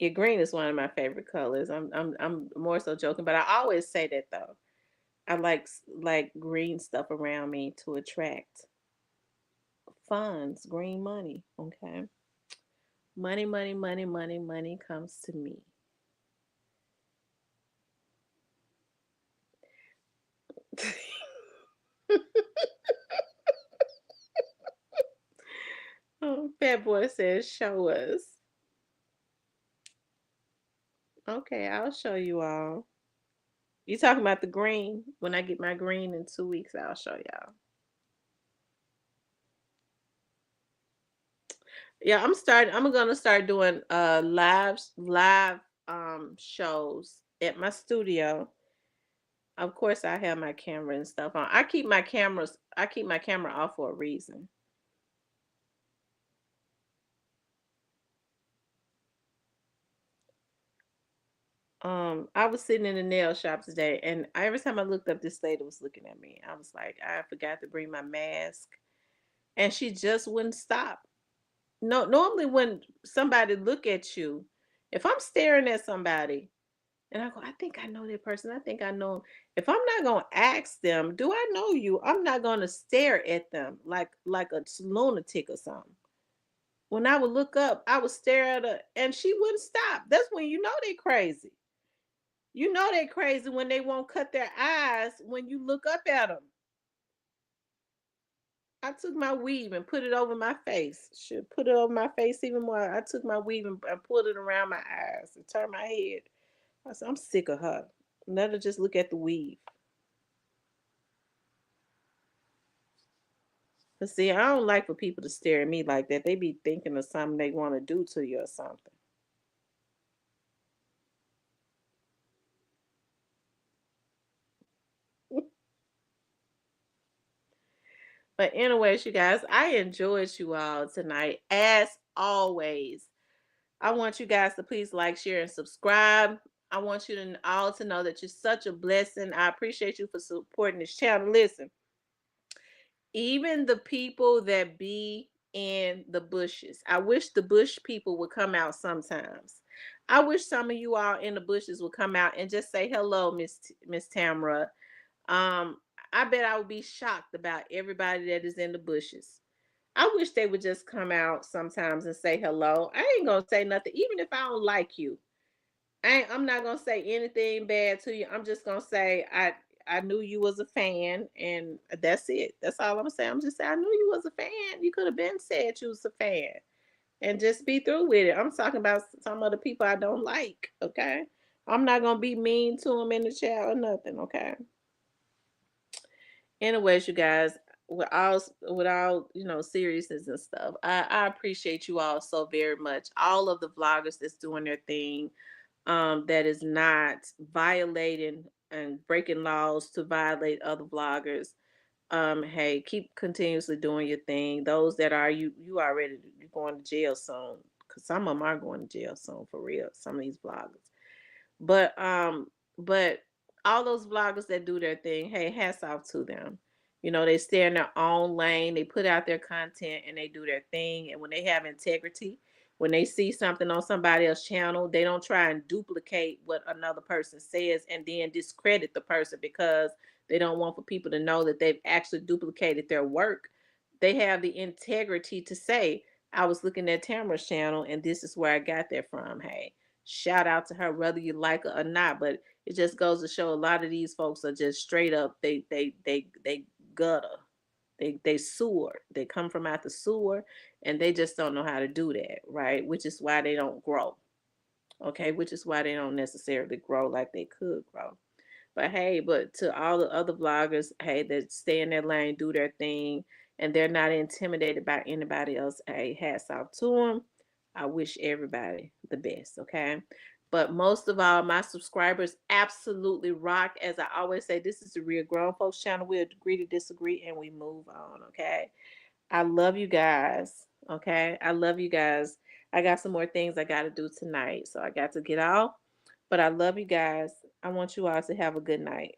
Yeah, green is one of my favorite colors. I'm more so joking, but I always say that though. I like green stuff around me to attract funds, green money. Okay, money, money, money, money, money comes to me. Oh, Fat Boy says, "Show us." Okay, I'll show you all. You talking about the green? When I get my green in 2 weeks, I'll show y'all. Yeah, I'm gonna start doing live shows at my studio. Of course, I have my camera and stuff on. I keep my camera off for a reason. I was sitting in the nail shop today, and every time I looked up, this lady was looking at me. I was like, I forgot to bring my mask, and she just wouldn't stop. No, normally when somebody look at you, if I'm staring at somebody and I go, I think I know that person. I think I know 'em," if I'm not gonna ask them, do I know you? I'm not gonna stare at them like a lunatic or something. When I would look up, I would stare at her, and she wouldn't stop. That's when you know they crazy. You know they crazy when they won't cut their eyes when you look up at them. I took my weave and put it over my face. Should put it over my face even more. I took my weave and pulled it around my eyes and turned my head. I said, I'm sick of her. Let her just look at the weave. Cause see, I don't like for people to stare at me like that. They be thinking of something they want to do to you or something. But anyways, you guys, I enjoyed you all tonight as always. I want you guys to please like, share, and subscribe. I want you to all to know that you're such a blessing. I appreciate you for supporting this channel. Listen, even the people that be in the bushes, I wish the bush people would come out sometimes. I wish some of you all in the bushes would come out and just say hello, Miss Tamra. Um, I bet I would be shocked about everybody that is in the bushes. I wish they would just come out sometimes and say hello. I ain't gonna say nothing, even if I don't like you. I'm not gonna say anything bad to you. I'm just gonna say I knew you was a fan, and that's it. That's all I'm gonna say. I'm just saying I knew you was a fan. You could have been said you was a fan, and just be through with it. I'm talking about some of the people I don't like. Okay, I'm not gonna be mean to them in the chat or nothing. Okay. Anyways, you guys, with all seriousness and stuff, I appreciate you all so very much. All of the vloggers that's doing their thing, that is not violating and breaking laws to violate other vloggers. Hey, keep continuously doing your thing. Those that are you already you're going to jail soon, because some of them are going to jail soon for real. Some of these vloggers. But all those vloggers that do their thing, hey, hats off to them. They stay in their own lane, they put out their content and they do their thing. And when they have integrity, when they see something on somebody else's channel, they don't try and duplicate what another person says and then discredit the person because they don't want for people to know that they've actually duplicated their work. They have the integrity to say, I was looking at Tamara's channel and this is where I got that from. Hey, shout out to her whether you like her or not. But it just goes to show a lot of these folks are just straight up, they gutter, they sewer, they come from out the sewer, and they just don't know how to do that, right? Which is why they don't grow. Okay, which is why they don't necessarily grow like they could grow. But hey, but to all the other vloggers, hey, that stay in their lane, do their thing, and they're not intimidated by anybody else, hey, hats off to them. I wish everybody the best, okay? But most of all, my subscribers absolutely rock. As I always say, this is the Real Grown Folks channel. We agree to disagree and we move on, okay? I love you guys, okay? I love you guys. I got some more things I got to do tonight, so I got to get off. But I love you guys. I want you all to have a good night.